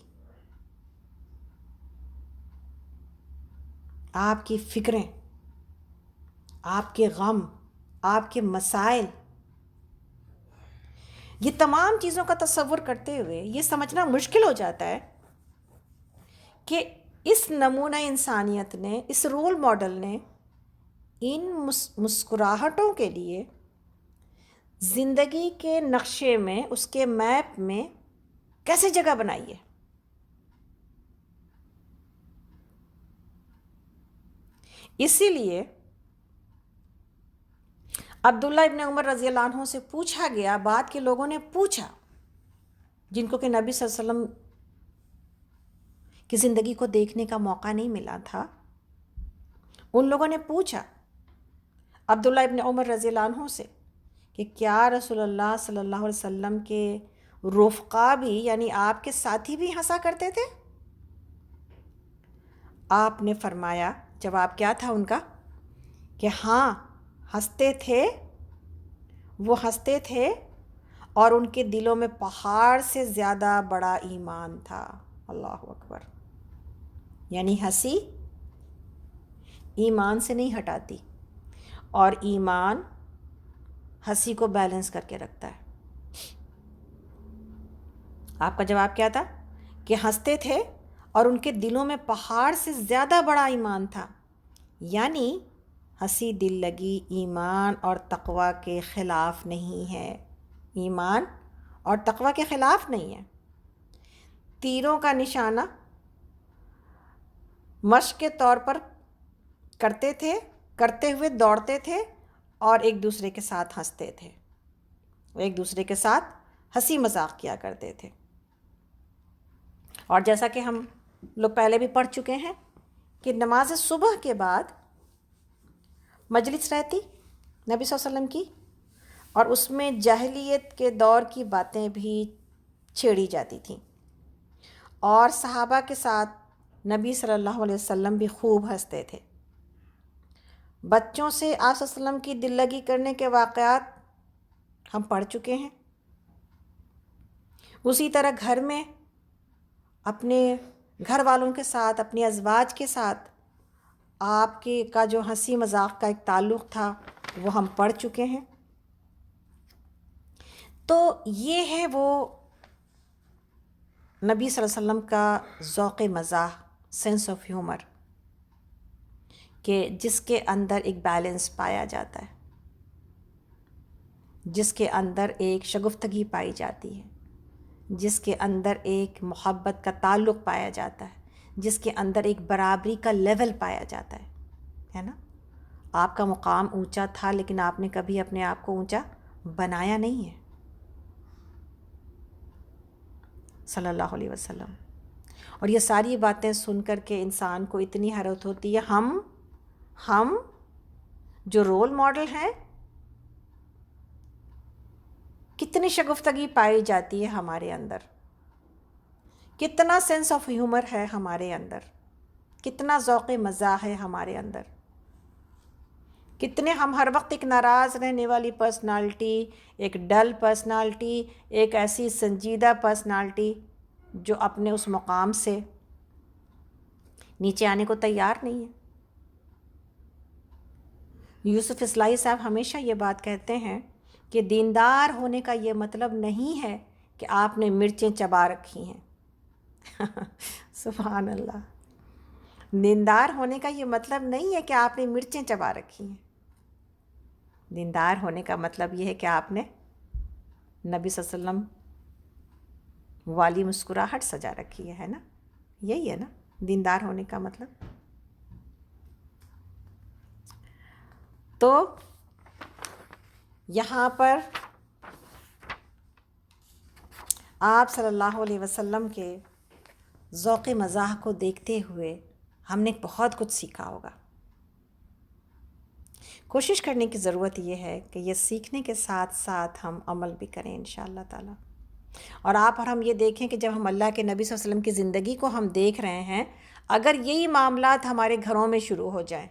آپ کی فکریں، آپ کے غم، آپ کے مسائل، یہ تمام چیزوں کا تصور کرتے ہوئے یہ سمجھنا مشکل ہو جاتا ہے کہ اس نمونہ انسانیت نے، اس رول ماڈل نے ان مسکراہٹوں کے لیے زندگی کے نقشے میں، اس کے میپ میں کیسے جگہ بنائی ہے. اسی لیے عبداللہ ابن عمر رضی اللہ عنہ سے پوچھا گیا، بعد کے لوگوں نے پوچھا جن کو کہ نبی صلی اللہ علیہ وسلم کی زندگی کو دیکھنے کا موقع نہیں ملا تھا، ان لوگوں نے پوچھا عبداللہ ابن عمر رضی اللہ عنہ سے کہ کیا رسول اللہ صلی اللہ علیہ وسلم کے رفقا بھی، یعنی آپ کے ساتھی بھی ہنسا کرتے تھے؟ آپ نے فرمایا، جواب کیا تھا ان کا کہ ہاں ہنستے تھے، وہ ہنستے تھے اور ان کے دلوں میں پہاڑ سے زیادہ بڑا ایمان تھا. اللہ اکبر. یعنی ہنسی ایمان سے نہیں ہٹاتی، اور ایمان ہنسی کو بیلنس کر کے رکھتا ہے. آپ کا جواب کیا تھا کہ ہنستے تھے اور ان کے دلوں میں پہاڑ سے زیادہ بڑا ایمان تھا. یعنی ہنسی دل لگی ایمان اور تقوی کے خلاف نہیں ہے، ایمان اور تقوی کے خلاف نہیں ہے. تیروں کا نشانہ مشق کے طور پر کرتے تھے، کرتے ہوئے دوڑتے تھے اور ایک دوسرے کے ساتھ ہنستے تھے، ایک دوسرے کے ساتھ ہنسی مذاق کیا کرتے تھے. اور جیسا کہ ہم لوگ پہلے بھی پڑھ چکے ہیں کہ نماز صبح کے بعد مجلس رہتی نبی صلی اللہ علیہ وسلم کی، اور اس میں جاہلیت کے دور کی باتیں بھی چھیڑی جاتی تھیں، اور صحابہ کے ساتھ نبی صلی اللہ علیہ وسلم بھی خوب ہنستے تھے. بچوں سے آپ صلی اللہ علیہ وسلم کی دل لگی کرنے کے واقعات ہم پڑھ چکے ہیں. اسی طرح گھر میں اپنے گھر والوں کے ساتھ، اپنی ازواج کے ساتھ آپ کے کا جو ہنسی مذاق کا ایک تعلق تھا وہ ہم پڑھ چکے ہیں. تو یہ ہے وہ نبی صلی اللہ علیہ وسلم کا ذوق مزاح، سینس آف ہیومر، کہ جس کے اندر ایک بیلنس پایا جاتا ہے، جس کے اندر ایک شگفتگی پائی جاتی ہے، جس کے اندر ایک محبت کا تعلق پایا جاتا ہے، جس کے اندر ایک برابری کا لیول پایا جاتا ہے نا. آپ کا مقام اونچا تھا لیکن آپ نے کبھی اپنے آپ کو اونچا بنایا نہیں ہے صلی اللہ علیہ وسلم. اور یہ ساری باتیں سن کر کے انسان کو اتنی حیرت ہوتی ہے، ہم جو رول ماڈل ہیں کتنی شگفتگی پائی جاتی ہے ہمارے اندر، کتنا سینس آف ہیومر ہے ہمارے اندر، کتنا ذوق مزاح ہے ہمارے اندر، کتنے ہم ہر وقت ایک ناراض رہنے والی پرسنالٹی، ایک ڈل پرسنالٹی، ایک ایسی سنجیدہ پرسنالٹی جو اپنے اس مقام سے نیچے آنے کو تیار نہیں ہے. یوسف اصلاحی صاحب ہمیشہ یہ بات کہتے ہیں کہ دیندار ہونے کا یہ مطلب نہیں ہے کہ آپ نے مرچیں چبا رکھی ہیں. سبحان اللہ. دیندار ہونے کا یہ مطلب نہیں ہے کہ آپ نے مرچیں چبا رکھی ہیں. دیندار ہونے کا مطلب یہ ہے کہ آپ نے نبی صلی اللہ علیہ وسلم والی مسکراہٹ سجا رکھی ہے نا. یہی ہے نا دیندار ہونے کا مطلب. تو یہاں پر آپ صلی اللہ علیہ وسلم کے ذوق مزاح کو دیکھتے ہوئے ہم نے بہت کچھ سیکھا ہوگا. کوشش کرنے کی ضرورت یہ ہے کہ یہ سیکھنے کے ساتھ ساتھ ہم عمل بھی کریں انشاءاللہ تعالی. اور آپ اور ہم یہ دیکھیں کہ جب ہم اللہ کے نبی صلی اللہ علیہ وسلم کی زندگی کو ہم دیکھ رہے ہیں، اگر یہی معاملات ہمارے گھروں میں شروع ہو جائیں،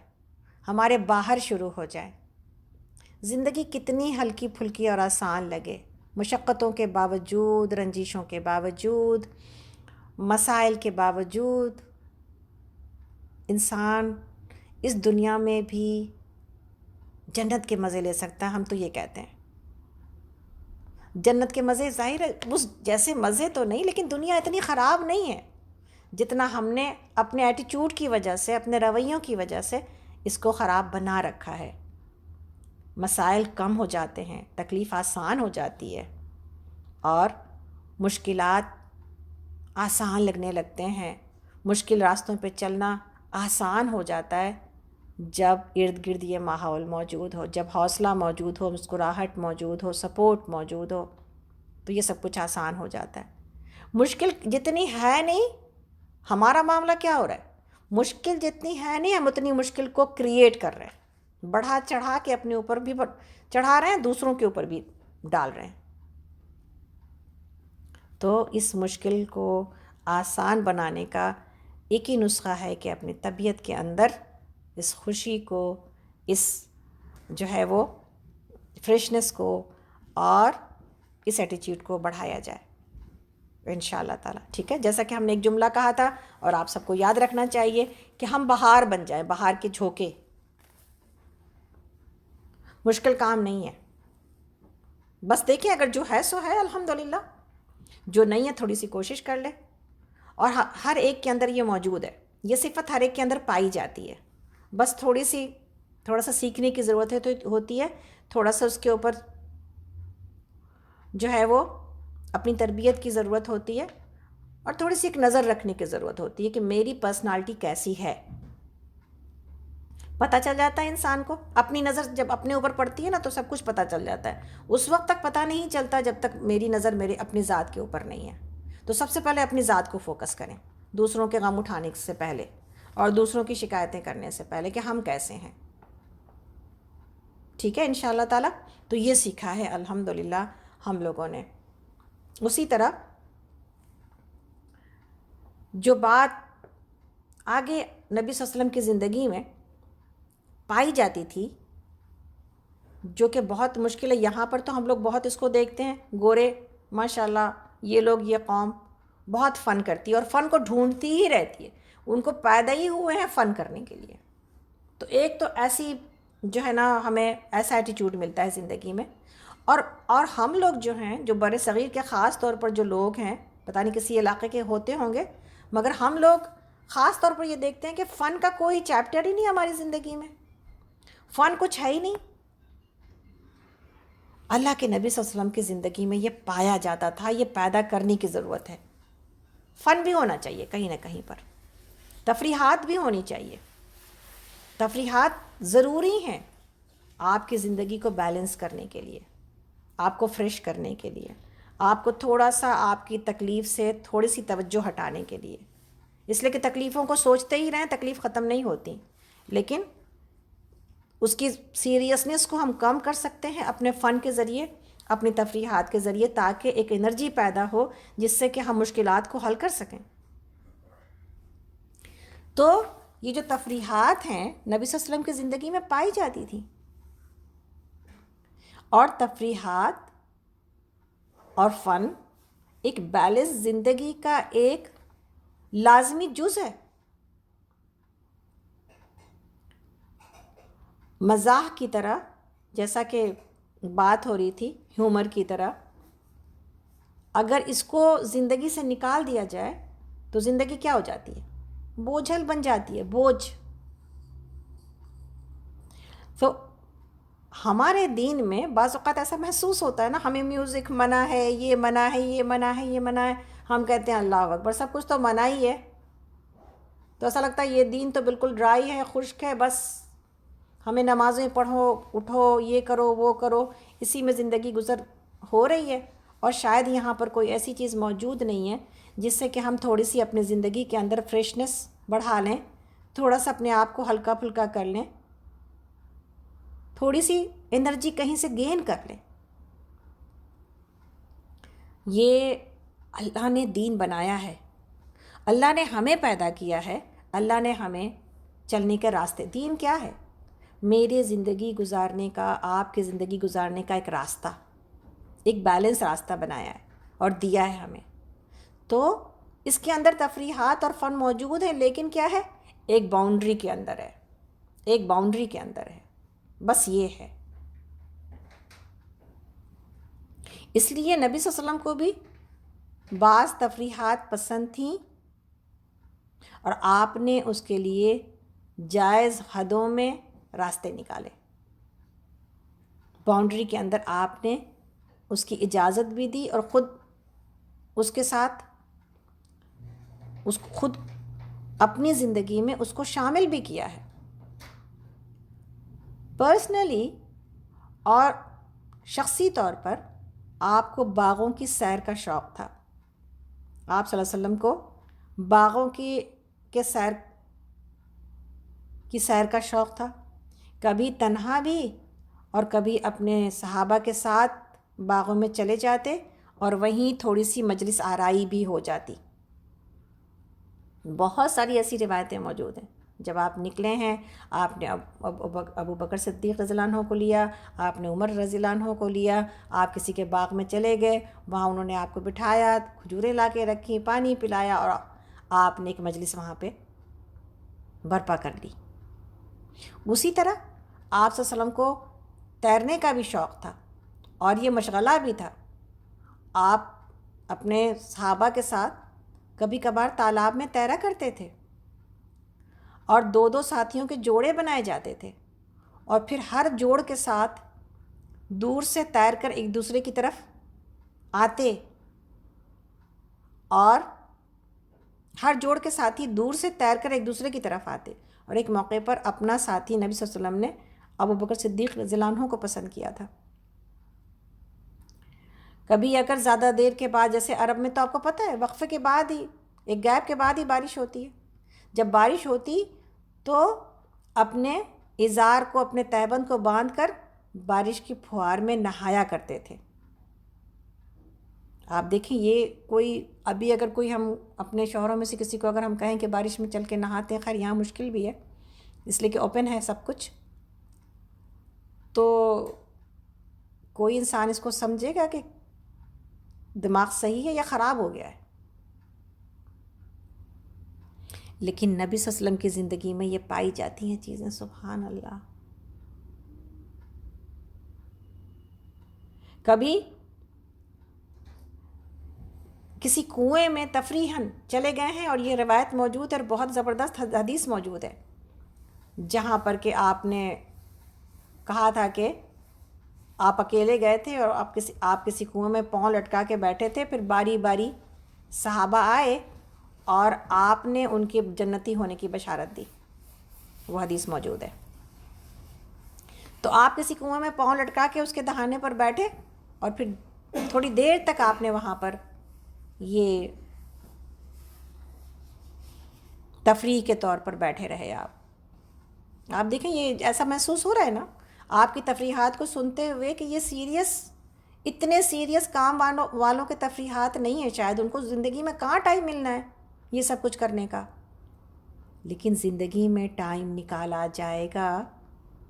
ہمارے باہر شروع ہو جائیں، زندگی کتنی ہلکی پھلکی اور آسان لگے، مشقتوں کے باوجود، رنجشوں کے باوجود، مسائل کے باوجود انسان اس دنیا میں بھی جنت کے مزے لے سکتا ہے. ہم تو یہ کہتے ہیں جنت کے مزے، ظاہر ہے اس جیسے مزے تو نہیں، لیکن دنیا اتنی خراب نہیں ہے جتنا ہم نے اپنے ایٹیچیوڈ کی وجہ سے، اپنے رویوں کی وجہ سے اس کو خراب بنا رکھا ہے. مسائل کم ہو جاتے ہیں، تکلیف آسان ہو جاتی ہے، اور مشکلات آسان لگنے لگتے ہیں. مشکل راستوں پہ چلنا آسان ہو جاتا ہے جب ارد گرد یہ ماحول موجود ہو، جب حوصلہ موجود ہو، مسکراہٹ موجود ہو، سپورٹ موجود ہو، تو یہ سب کچھ آسان ہو جاتا ہے. مشکل جتنی ہے نہیں، ہمارا معاملہ کیا ہو رہا ہے، مشکل جتنی ہے نہیں، ہم اتنی مشکل کو کریٹ کر رہے ہیں، بڑھا چڑھا کے اپنے اوپر بھی چڑھا رہے ہیں، دوسروں کے اوپر بھی ڈال رہے ہیں. تو اس مشکل کو آسان بنانے کا ایک ہی نسخہ ہے کہ اپنی طبیعت کے اندر اس خوشی کو، اس جو ہے وہ فریشنس کو اور اس ایٹیچیوڈ کو بڑھایا جائے انشاءاللہ تعالیٰ. ٹھیک ہے، جیسا کہ ہم نے ایک جملہ کہا تھا اور آپ سب کو یاد رکھنا چاہیے کہ ہم بہار بن جائیں، بہار کے جھونکے. مشکل کام نہیں ہے، بس دیکھیں اگر جو ہے سو ہے الحمدللہ، جو نہیں ہے تھوڑی سی کوشش کر لے. اور ہر ایک کے اندر یہ موجود ہے، یہ صفت ہر ایک کے اندر پائی جاتی ہے، بس تھوڑا سا سیکھنے کی ضرورت ہے، تو ہوتی ہے تھوڑا سا اس کے اوپر جو ہے وہ اپنی تربیت کی ضرورت ہوتی ہے، اور تھوڑی سی ایک نظر رکھنے کی ضرورت ہوتی ہے کہ میری پرسنالٹی کیسی ہے. پتہ چل جاتا ہے انسان کو، اپنی نظر جب اپنے اوپر پڑتی ہے نا تو سب کچھ پتہ چل جاتا ہے. اس وقت تک پتہ نہیں چلتا جب تک میری نظر میرے اپنی ذات کے اوپر نہیں ہے. تو سب سے پہلے اپنی ذات کو فوکس کریں، دوسروں کے غم اٹھانے سے پہلے اور دوسروں کی شکایتیں کرنے سے پہلے کہ ہم کیسے ہیں. ٹھیک ہے انشاءاللہ تعالیٰ. تو یہ سیکھا ہے الحمدللہ ہم لوگوں نے. اسی طرح جو بات آگے نبی صلی اللہ علیہ وسلم کی زندگی میں پائی جاتی تھی، جو کہ بہت مشکل ہے، یہاں پر تو ہم لوگ بہت اس کو دیکھتے ہیں، گورے ماشاءاللہ یہ لوگ، یہ قوم بہت فن کرتی ہے اور فن کو ڈھونڈتی ہی رہتی ہے. ان کو پیدا ہی ہوئے ہیں فن کرنے کے لیے. تو ایک تو ایسی جو ہے نا ہمیں ایسا ایٹیچیوڈ ملتا ہے زندگی میں. اور ہم لوگ جو ہیں، جو بر صغیر کے خاص طور پر جو لوگ ہیں، پتہ نہیں کسی علاقے کے ہوتے ہوں گے، مگر ہم لوگ خاص طور پر یہ دیکھتے ہیں کہ فن کا کوئی چیپٹر ہی نہیں ہماری زندگی میں، فن کچھ ہے ہی نہیں. اللہ کے نبی صلی اللہ علیہ وسلم کی زندگی میں یہ پایا جاتا تھا، یہ پیدا کرنے کی ضرورت ہے. فن بھی ہونا چاہیے کہیں نہ کہیں پر، تفریحات بھی ہونی چاہیے. تفریحات ضروری ہیں آپ کی زندگی کو بیلنس کرنے کے لیے، آپ کو فریش کرنے کے لیے، آپ کو تھوڑا سا آپ کی تکلیف سے تھوڑی سی توجہ ہٹانے کے لیے. اس لیے کہ تکلیفوں کو سوچتے ہی رہیں، تکلیف ختم نہیں ہوتی، لیکن اس کی سیریسنس کو ہم کم کر سکتے ہیں اپنے فن کے ذریعے، اپنی تفریحات کے ذریعے، تاکہ ایک انرجی پیدا ہو جس سے کہ ہم مشکلات کو حل کر سکیں. تو یہ جو تفریحات ہیں نبی صلی اللہ علیہ وسلم کی زندگی میں پائی جاتی تھی، اور تفریحات اور فن ایک بیلنس زندگی کا ایک لازمی جز ہے. مزاح کی طرح، جیسا کہ بات ہو رہی تھی ہیومر کی طرح، اگر اس کو زندگی سے نکال دیا جائے تو زندگی کیا ہو جاتی ہے، بوجھل بن جاتی ہے، بوجھ. تو ہمارے دین میں بعض اوقات ایسا محسوس ہوتا ہے نا، ہمیں میوزک منع ہے، یہ منع ہے، یہ منع ہے، یہ منع ہے. ہم کہتے ہیں اللہ اکبر، سب کچھ تو منع ہی ہے. تو ایسا لگتا ہے یہ دین تو بالکل ڈرائی ہے، خشک ہے، بس ہمیں نمازیں پڑھو، اٹھو، یہ کرو وہ کرو، اسی میں زندگی گزر ہو رہی ہے، اور شاید یہاں پر کوئی ایسی چیز موجود نہیں ہے جس سے کہ ہم تھوڑی سی اپنی زندگی کے اندر فریشنس بڑھا لیں، تھوڑا سا اپنے آپ کو ہلکا پھلکا کر لیں، تھوڑی سی انرجی کہیں سے گین کر لیں۔ یہ اللہ نے دین بنایا ہے، اللہ نے ہمیں پیدا کیا ہے، اللہ نے ہمیں چلنے کے راستے، دین کیا ہے؟ میرے زندگی گزارنے کا، آپ کی زندگی گزارنے کا ایک راستہ، ایک بیلنس راستہ بنایا ہے اور دیا ہے ہمیں۔ تو اس کے اندر تفریحات اور فن موجود ہیں، لیکن کیا ہے؟ ایک باؤنڈری کے اندر ہے، ایک باؤنڈری کے اندر ہے، بس یہ ہے۔ اس لیے نبی صلی اللہ علیہ وسلم کو بھی بعض تفریحات پسند تھیں، اور آپ نے اس کے لیے جائز حدوں میں راستے نکالے، باؤنڈری کے اندر آپ نے اس کی اجازت بھی دی، اور خود اس کے ساتھ اس کو خود اپنی زندگی میں اس کو شامل بھی کیا ہے۔ پرسنلی اور شخصی طور پر آپ کو باغوں کی سیر کا شوق تھا، آپ صلی اللہ علیہ وسلم کو باغوں کی سیر کا شوق تھا، کبھی تنہا بھی اور کبھی اپنے صحابہ کے ساتھ باغوں میں چلے جاتے، اور وہیں تھوڑی سی مجلس آرائی بھی ہو جاتی۔ بہت ساری ایسی روایتیں موجود ہیں، جب آپ نکلے ہیں، آپ نے ابو بکر صدیق رضی اللہ عنہ کو لیا، آپ نے عمر رضی اللہ عنہ کو لیا، آپ کسی کے باغ میں چلے گئے، وہاں انہوں نے آپ کو بٹھایا، کھجوریں لا کے رکھی، پانی پلایا، اور آپ نے ایک مجلس وہاں پہ برپا کر لی۔ اسی طرح آپ صلی اللہ علیہ وسلم کو تیرنے کا بھی شوق تھا، اور یہ مشغلہ بھی تھا۔ آپ اپنے صحابہ کے ساتھ کبھی کبھار تالاب میں تیرا کرتے تھے، اور دو دو ساتھیوں کے جوڑے بنائے جاتے تھے، اور پھر ہر جوڑ کے ساتھ دور سے تیر کر ایک دوسرے کی طرف آتے، اور ہر جوڑ کے ساتھی دور سے تیر کر ایک دوسرے کی طرف آتے، اور ایک موقع پر اپنا ساتھی نبی صلی اللہ علیہ وسلم نے ابو بکر صدیق رضی اللہ عنہ کو پسند کیا تھا۔ کبھی اگر زیادہ دیر کے بعد، جیسے عرب میں تو آپ کو پتہ ہے وقفے کے بعد ہی، ایک گیپ کے بعد ہی بارش ہوتی ہے، جب بارش ہوتی تو اپنے ازار کو، اپنے تہبند کو باندھ کر بارش کی پھوار میں نہایا کرتے تھے۔ آپ دیکھیں، یہ کوئی ابھی اگر کوئی ہم اپنے شوہروں میں سے کسی کو اگر ہم کہیں کہ بارش میں چل کے نہاتے ہیں، خیر یہاں مشکل بھی ہے اس لیے کہ اوپن ہے سب کچھ، تو کوئی انسان اس کو سمجھے گا کہ دماغ صحیح ہے یا خراب ہو گیا ہے۔ لیکن نبی صلی اللہ علیہ وسلم کی زندگی میں یہ پائی جاتی ہیں چیزیں، سبحان اللہ۔ کبھی کسی کنویں میں تفریحاً چلے گئے ہیں، اور یہ روایت موجود ہے اور بہت زبردست حدیث موجود ہے، جہاں پر کہ آپ نے کہا تھا کہ آپ اکیلے گئے تھے، اور آپ کسی کنویں میں پاؤں لٹکا کے بیٹھے تھے، پھر باری باری صحابہ آئے اور آپ نے ان کے جنتی ہونے کی بشارت دی، وہ حدیث موجود ہے۔ تو آپ کسی کنویں میں پاؤں لٹکا کے اس کے دہانے پر بیٹھے، اور پھر تھوڑی دیر تک آپ نے وہاں پر یہ تفریح کے طور پر بیٹھے رہے۔ آپ دیکھیں، یہ ایسا محسوس ہو رہا ہے نا آپ کی تفریحات کو سنتے ہوئے کہ یہ اتنے سیریس کام والوں کے تفریحات نہیں ہیں، شاید ان کو زندگی میں کہاں ٹائم ملنا ہے یہ سب کچھ کرنے کا، لیکن زندگی میں ٹائم نکالا جائے گا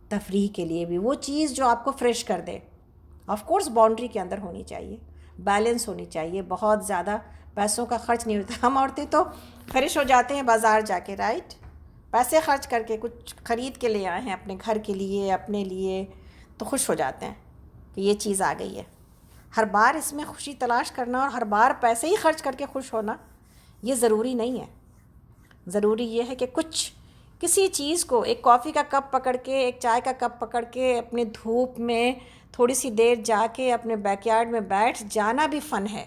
تفریح کے لیے بھی، وہ چیز جو آپ کو فریش کر دے۔ آف کورس باؤنڈری کے اندر ہونی چاہیے، بیلنس ہونی چاہیے، بہت زیادہ پیسوں کا خرچ نہیں ہوتا۔ ہم عورتیں تو فریش ہو جاتے ہیں بازار جا کے، رائٹ، پیسے خرچ کر کے کچھ خرید کے لے آئے ہیں اپنے گھر کے لیے، اپنے لیے، تو خوش ہو جاتے ہیں کہ یہ چیز آ گئی ہے۔ ہر بار اس میں خوشی تلاش کرنا اور ہر بار پیسے ہی خرچ کر کے خوش ہونا یہ ضروری نہیں ہے۔ ضروری یہ ہے کہ کسی چیز کو، ایک کافی کا کپ پکڑ کے، ایک چائے کا کپ پکڑ کے اپنے دھوپ میں تھوڑی سی دیر جا کے اپنے بیک یارڈ میں بیٹھ جانا بھی فن ہے،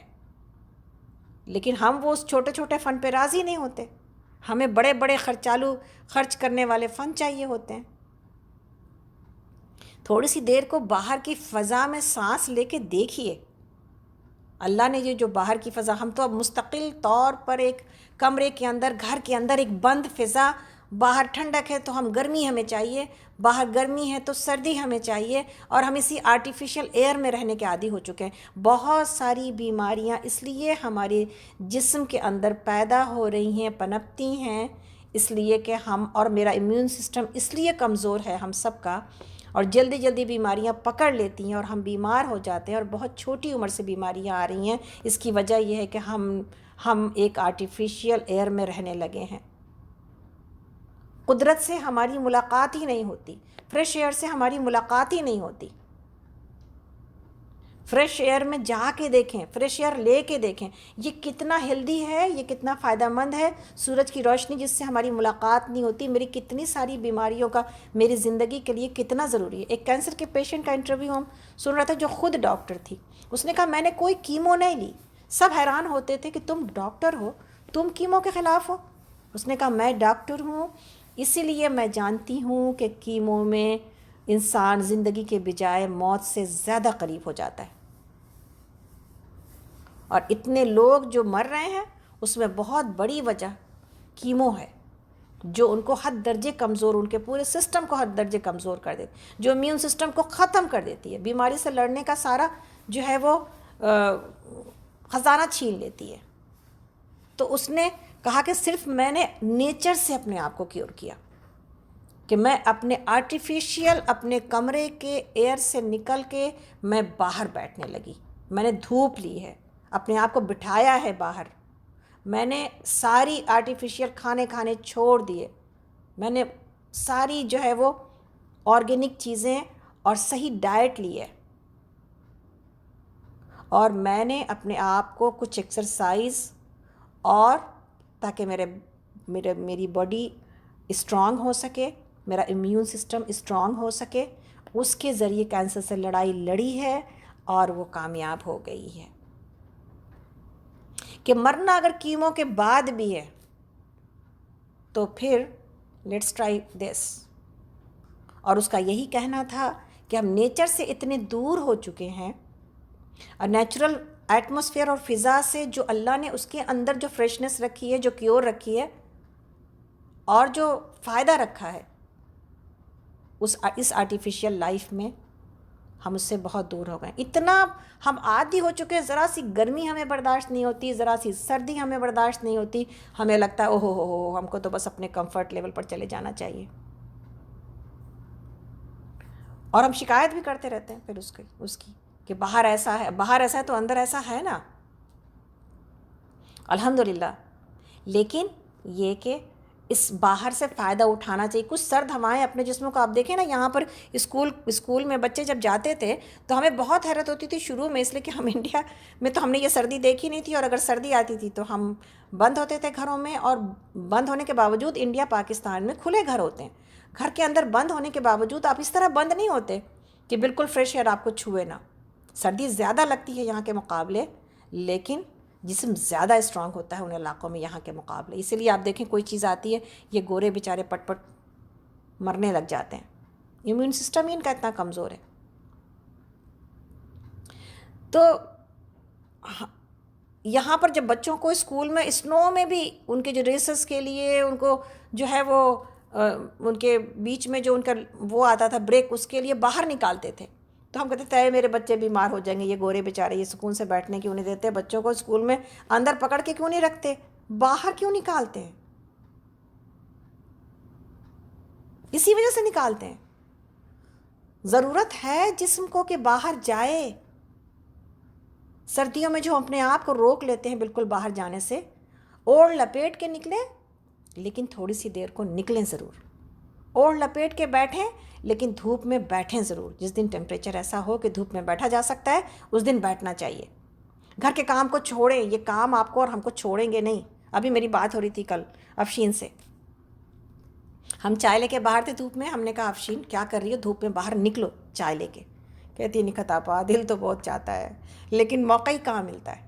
لیکن ہم وہ اس چھوٹے چھوٹے فن پہ راضی نہیں ہوتے، ہمیں بڑے بڑے خرچ کرنے والے فن چاہیے ہوتے ہیں۔ تھوڑی سی دیر کو باہر کی فضا میں سانس لے کے دیکھیے. اللہ نے یہ جو باہر کی فضا، ہم تو اب مستقل طور پر ایک کمرے کے اندر، گھر کے اندر ایک بند فضا، باہر ٹھنڈک ہے تو ہم گرمی ہمیں چاہیے، باہر گرمی ہے تو سردی ہمیں چاہیے، اور ہم اسی آرٹیفیشل ایئر میں رہنے کے عادی ہو چکے ہیں. بہت ساری بیماریاں اس لیے ہمارے جسم کے اندر پیدا ہو رہی ہیں، پنپتی ہیں، اس لیے کہ ہم، اور میرا امیون سسٹم اس لیے کمزور ہے ہم سب کا، اور جلدی جلدی بیماریاں پکڑ لیتی ہیں اور ہم بیمار ہو جاتے ہیں، اور بہت چھوٹی عمر سے بیماریاں آ رہی ہیں. اس کی وجہ یہ ہے کہ ہم ایک آرٹیفیشل ایئر میں رہنے لگے ہیں. قدرت سے ہماری ملاقات ہی نہیں ہوتی، فریش ایئر سے ہماری ملاقات ہی نہیں ہوتی. فریش ایئر میں جا کے دیکھیں، فریش ایئر لے کے دیکھیں، یہ کتنا ہیلدی ہے، یہ کتنا فائدہ مند ہے. سورج کی روشنی جس سے ہماری ملاقات نہیں ہوتی، میری کتنی ساری بیماریوں کا میری زندگی کے لیے کتنا ضروری ہے. ایک کینسر کے پیشنٹ کا انٹرویو ہم سن رہا تھا جو خود ڈاکٹر تھی. اس نے کہا میں نے کوئی کیمو نہیں لی. سب حیران ہوتے تھے کہ تم ڈاکٹر ہو، تم کیمو کے خلاف ہو. اس نے کہا میں ڈاکٹر ہوں، اسی لیے میں جانتی ہوں کہ کیمو میں انسان زندگی کے بجائے موت سے زیادہ قریب ہو جاتا ہے، اور اتنے لوگ جو مر رہے ہیں اس میں بہت بڑی وجہ کیمو ہے، جو ان کو حد درجے کمزور، ان کے پورے سسٹم کو حد درجے کمزور کر دیتی، جو امیون سسٹم کو ختم کر دیتی ہے، بیماری سے لڑنے کا سارا جو ہے وہ خزانہ چھین لیتی ہے. تو اس نے کہا کہ صرف میں نے نیچر سے اپنے آپ کو کیور کیا، کہ میں اپنے آرٹیفیشیل اپنے کمرے کے ایئر سے نکل کے میں باہر بیٹھنے لگی. میں نے دھوپ لی ہے، اپنے آپ کو بٹھایا ہے باہر، میں نے ساری آرٹیفیشیل کھانے چھوڑ دیے، میں نے ساری جو ہے وہ آرگینک چیزیں اور صحیح ڈائٹ لی ہے، اور میں نے اپنے آپ کو کچھ ایکسرسائز، اور تاکہ میری باڈی اسٹرانگ ہو سکے، میرا امیون سسٹم اسٹرانگ ہو سکے، اس کے ذریعے کینسر سے لڑائی لڑی ہے اور وہ کامیاب ہو گئی ہے. کہ مرنا اگر کیمو کے بعد بھی ہے تو پھر لیٹس ٹرائی دس. اور اس کا یہی کہنا تھا کہ ہم نیچر سے اتنے دور ہو چکے ہیں، اور نیچرل ایٹماسفیئر اور فضا سے جو اللہ نے اس کے اندر جو فریشنس رکھی ہے، جو کیور رکھی ہے، اور جو فائدہ رکھا ہے، اس آرٹیفیشل لائف میں ہم اس سے بہت دور ہو گئے. اتنا ہم عادی ہو چکے ہیں، ذرا سی گرمی ہمیں برداشت نہیں ہوتی، ذرا سی سردی ہمیں برداشت نہیں ہوتی، ہمیں لگتا ہے اوہ ہو ہم کو تو بس اپنے کمفرٹ لیول پر چلے جانا چاہیے. اور ہم شکایت بھی کرتے رہتے ہیں پھر اس کی کہ باہر ایسا ہے تو اندر ایسا ہے نا. الحمدللہ. لیکن یہ کہ اس باہر سے فائدہ اٹھانا چاہیے. کچھ سرد ہوائیں اپنے جسموں کو آپ دیکھیں نا، یہاں پر اسکول میں بچے جب جاتے تھے تو ہمیں بہت حیرت ہوتی تھی شروع میں، اس لیے کہ ہم انڈیا میں تو ہم نے یہ سردی دیکھی نہیں تھی، اور اگر سردی آتی تھی تو ہم بند ہوتے تھے گھروں میں، اور بند ہونے کے باوجود انڈیا پاکستان میں کھلے گھر ہوتے ہیں، گھر کے اندر بند ہونے کے باوجود آپ اس طرح بند نہیں ہوتے کہ بالکل فریش ایئر آپ کو چھوئے نہ. سردی زیادہ لگتی ہے یہاں کے مقابلے، لیکن جسم زیادہ اسٹرانگ ہوتا ہے ان علاقوں میں یہاں کے مقابلے. اسی لیے آپ دیکھیں کوئی چیز آتی ہے، یہ گورے بیچارے پٹ پٹ مرنے لگ جاتے ہیں، امیون سسٹم ہی ان کا اتنا کمزور ہے. تو یہاں پر جب بچوں کو اسکول میں اسنو میں بھی ان کے جو ریسز کے لیے ان کو جو ہے وہ ان کے بیچ میں جو ان کا وہ آتا تھا بریک، اس کے لیے باہر نکالتے تھے، تو ہم کہتے تھے میرے بچے بیمار ہو جائیں گے، یہ گورے بیچارے یہ سکون سے بیٹھنے کیوں نہیں دیتے بچوں کو اسکول میں، اندر پکڑ کے کیوں نہیں رکھتے، باہر کیوں نکالتے ہیں. اسی وجہ سے نکالتے ہیں، ضرورت ہے جسم کو کہ باہر جائے. سردیوں میں جو اپنے آپ کو روک لیتے ہیں بالکل باہر جانے سے، اوڑھ لپیٹ کے نکلیں، لیکن تھوڑی سی دیر کو نکلیں ضرور. اوڑھ لپیٹ کے بیٹھیں لیکن دھوپ میں بیٹھیں ضرور. جس دن ٹیمپریچر ایسا ہو کہ دھوپ میں بیٹھا جا سکتا ہے اس دن بیٹھنا چاہیے. گھر کے کام کو چھوڑیں، یہ کام آپ کو اور ہم کو چھوڑیں گے نہیں. ابھی میری بات ہو رہی تھی کل افشین سے، ہم چائے لے کے باہر تھے دھوپ میں، ہم نے کہا افشین کیا کر رہی ہو دھوپ میں، باہر نکلو چائے لے کے. کہتی نکھت آپا دل تو بہت چاہتا ہے لیکن موقع ہی کہاں ملتا ہے.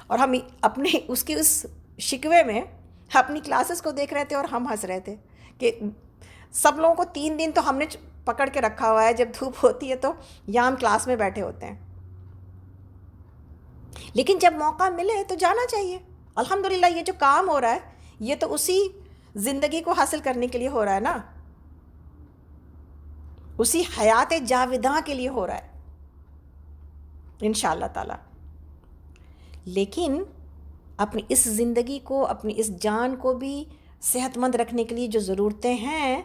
اور ہم اپنے اس شکوے میں اپنی کلاسز کو دیکھ رہے تھے اور ہم ہنس رہے تھے کہ سب لوگوں کو 3 دن تو ہم نے پکڑ کے رکھا ہوا ہے، جب دھوپ ہوتی ہے تو یہاں ہم کلاس میں بیٹھے ہوتے ہیں، لیکن جب موقع ملے تو جانا چاہیے۔ الحمدللہ یہ جو کام ہو رہا ہے یہ تو اسی زندگی کو حاصل کرنے کے لیے ہو رہا ہے نا، اسی حیات جاوداں کے لیے ہو رہا ہے انشاءاللہ تعالی۔ لیکن اپنی اس زندگی کو، اپنی اس جان کو بھی صحت مند رکھنے کے لیے جو ضرورتیں ہیں،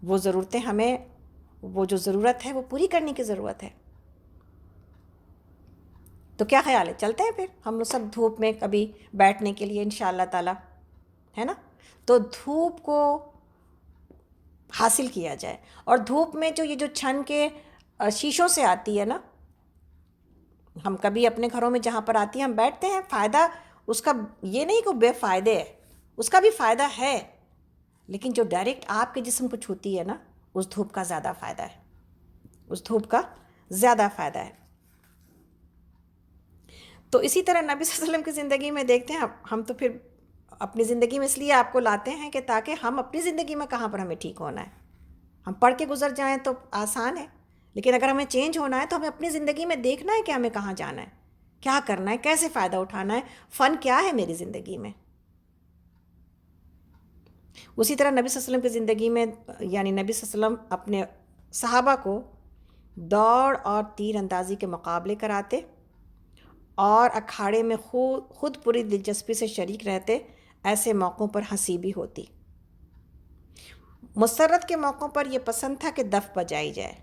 وہ ضرورتیں ہمیں، وہ جو ضرورت ہے وہ پوری کرنے کی ضرورت ہے۔ تو کیا خیال ہے، چلتے ہیں پھر ہم لوگ سب دھوپ میں کبھی بیٹھنے کے لیے انشاءاللہ تعالی، ہے نا؟ تو دھوپ کو حاصل کیا جائے، اور دھوپ میں جو یہ جو چھن کے شیشوں سے آتی ہے نا، ہم کبھی اپنے گھروں میں جہاں پر آتی ہیں ہم بیٹھتے ہیں، فائدہ اس کا یہ نہیں کہ بے فائدے ہے، اس کا بھی فائدہ ہے، لیکن جو ڈائریکٹ آپ کے جسم کو چھوتی ہے نا، اس دھوپ کا زیادہ فائدہ ہے، اس دھوپ کا زیادہ فائدہ ہے۔ تو اسی طرح نبی صلی اللہ علیہ وسلم کی زندگی میں دیکھتے ہیں، ہم تو پھر اپنی زندگی میں اس لیے آپ کو لاتے ہیں کہ تاکہ ہم اپنی زندگی میں کہاں پر ہمیں ٹھیک ہونا ہے، ہم پڑھ کے گزر جائیں تو آسان ہے، لیکن اگر ہمیں چینج ہونا ہے تو ہمیں اپنی زندگی میں دیکھنا ہے کہ ہمیں کہاں جانا ہے، کیا کرنا ہے، کیسے فائدہ اٹھانا ہے، فن کیا ہے میری زندگی میں۔ اسی طرح نبی صلی اللہ علیہ وسلم کی زندگی میں، یعنی نبی صلی اللہ علیہ وسلم اپنے صحابہ کو دوڑ اور تیر اندازی کے مقابلے کراتے، اور اکھاڑے میں خود پوری دلچسپی سے شریک رہتے، ایسے موقعوں پر ہنسی بھی ہوتی۔ مسرت کے موقعوں پر یہ پسند تھا کہ دف بجائی جائے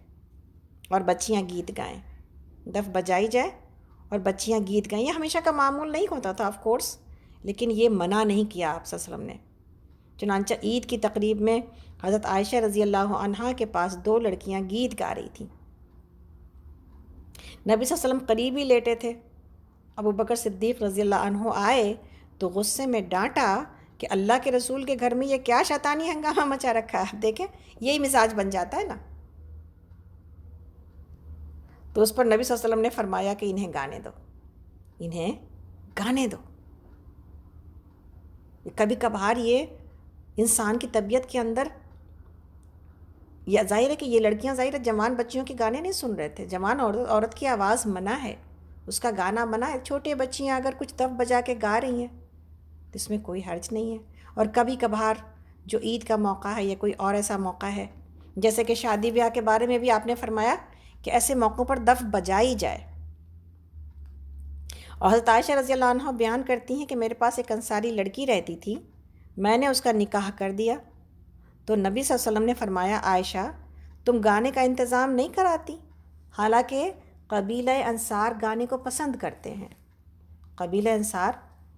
اور بچیاں گیت گائیں، دف بجائی جائے اور بچیاں گیت گائیں۔ یہ ہمیشہ کا معمول نہیں ہوتا تھا آف کورس، لیکن یہ منع نہیں کیا آپ صلی اللہ علیہ وسلم نے۔ چنانچہ عید کی تقریب میں حضرت عائشہ رضی اللہ عنہا کے پاس 2 لڑکیاں گیت گا رہی تھیں، نبی صلی اللہ علیہ وسلم قریب ہی لیٹے تھے۔ ابو بکر صدیق رضی اللہ عنہ آئے تو غصے میں ڈانٹا کہ اللہ کے رسول کے گھر میں یہ کیا شیطانی ہنگامہ مچا رکھا ہے۔ دیکھیں یہی مزاج بن جاتا ہے نا۔ تو اس پر نبی صلی اللہ علیہ وسلم نے فرمایا کہ انہیں گانے دو، انہیں گانے دو۔ کبھی کبھار یہ انسان کی طبیعت کے اندر، یا ظاہر ہے کہ یہ لڑکیاں ظاہر ہے جوان بچیوں کے گانے نہیں سن رہے تھے، جوان عورت کی آواز منع ہے، اس کا گانا منع ہے۔ چھوٹے بچیاں اگر کچھ دف بجا کے گا رہی ہیں تو اس میں کوئی حرج نہیں ہے۔ اور کبھی کبھار جو عید کا موقع ہے یا کوئی اور ایسا موقع ہے، جیسے کہ شادی بیاہ کے بارے میں بھی آپ نے فرمایا کہ ایسے موقعوں پر دف بجائی جائے۔ اور حضرت عائشہ رضی اللہ عنہ بیان کرتی ہیں کہ میرے پاس ایک انصاری لڑکی رہتی تھی، میں نے اس کا نکاح کر دیا تو نبی صلی اللہ علیہ وسلم نے فرمایا عائشہ تم گانے کا انتظام نہیں کراتی، حالانکہ قبیلہ انصار گانے کو پسند کرتے ہیں، قبیلہ انصار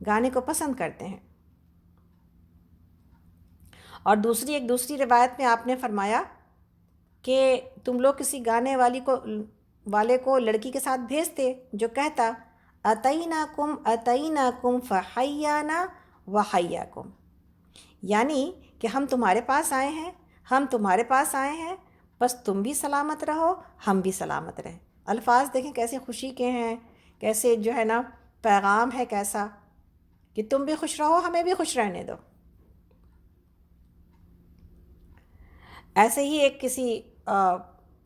گانے کو پسند کرتے ہیں۔ اور ایک دوسری روایت میں آپ نے فرمایا کہ تم لوگ کسی گانے والے کو لڑکی کے ساتھ بھیجتے جو کہتا اتیناکم فحیانا وحیاکم، یعنی کہ ہم تمہارے پاس آئے ہیں، ہم تمہارے پاس آئے ہیں، بس تم بھی سلامت رہو ہم بھی سلامت رہیں۔ الفاظ دیکھیں کیسے خوشی کے ہیں، کیسے جو ہے نا پیغام ہے کیسا کہ تم بھی خوش رہو ہمیں بھی خوش رہنے دو۔ ایسے ہی ایک کسی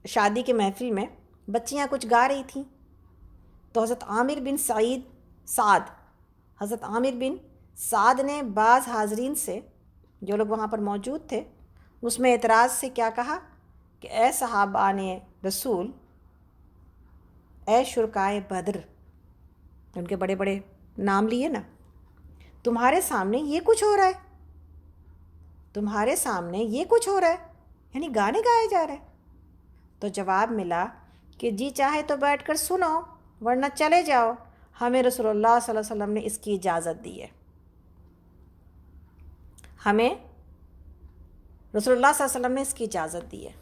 شادی کے محفل میں بچیاں کچھ گا رہی تھیں تو حضرت عامر بن سعد نے بعض حاضرین سے، جو لوگ وہاں پر موجود تھے، اس میں اعتراض سے کیا کہا کہ اے صحابان رسول، اے شرکائے بدر، ان کے بڑے بڑے نام لیے نا، تمہارے سامنے یہ کچھ ہو رہا ہے، تمہارے سامنے یہ کچھ ہو رہا ہے، یعنی گانے گائے جا رہے ہیں۔ تو جواب ملا کہ جی چاہے تو بیٹھ کر سنو ورنہ چلے جاؤ، ہمیں رسول اللہ صلی اللہ علیہ وسلم نے اس کی اجازت دی ہے، ہمیں رسول اللہ صلی اللہ علیہ وسلم نے اس کی اجازت دی ہے۔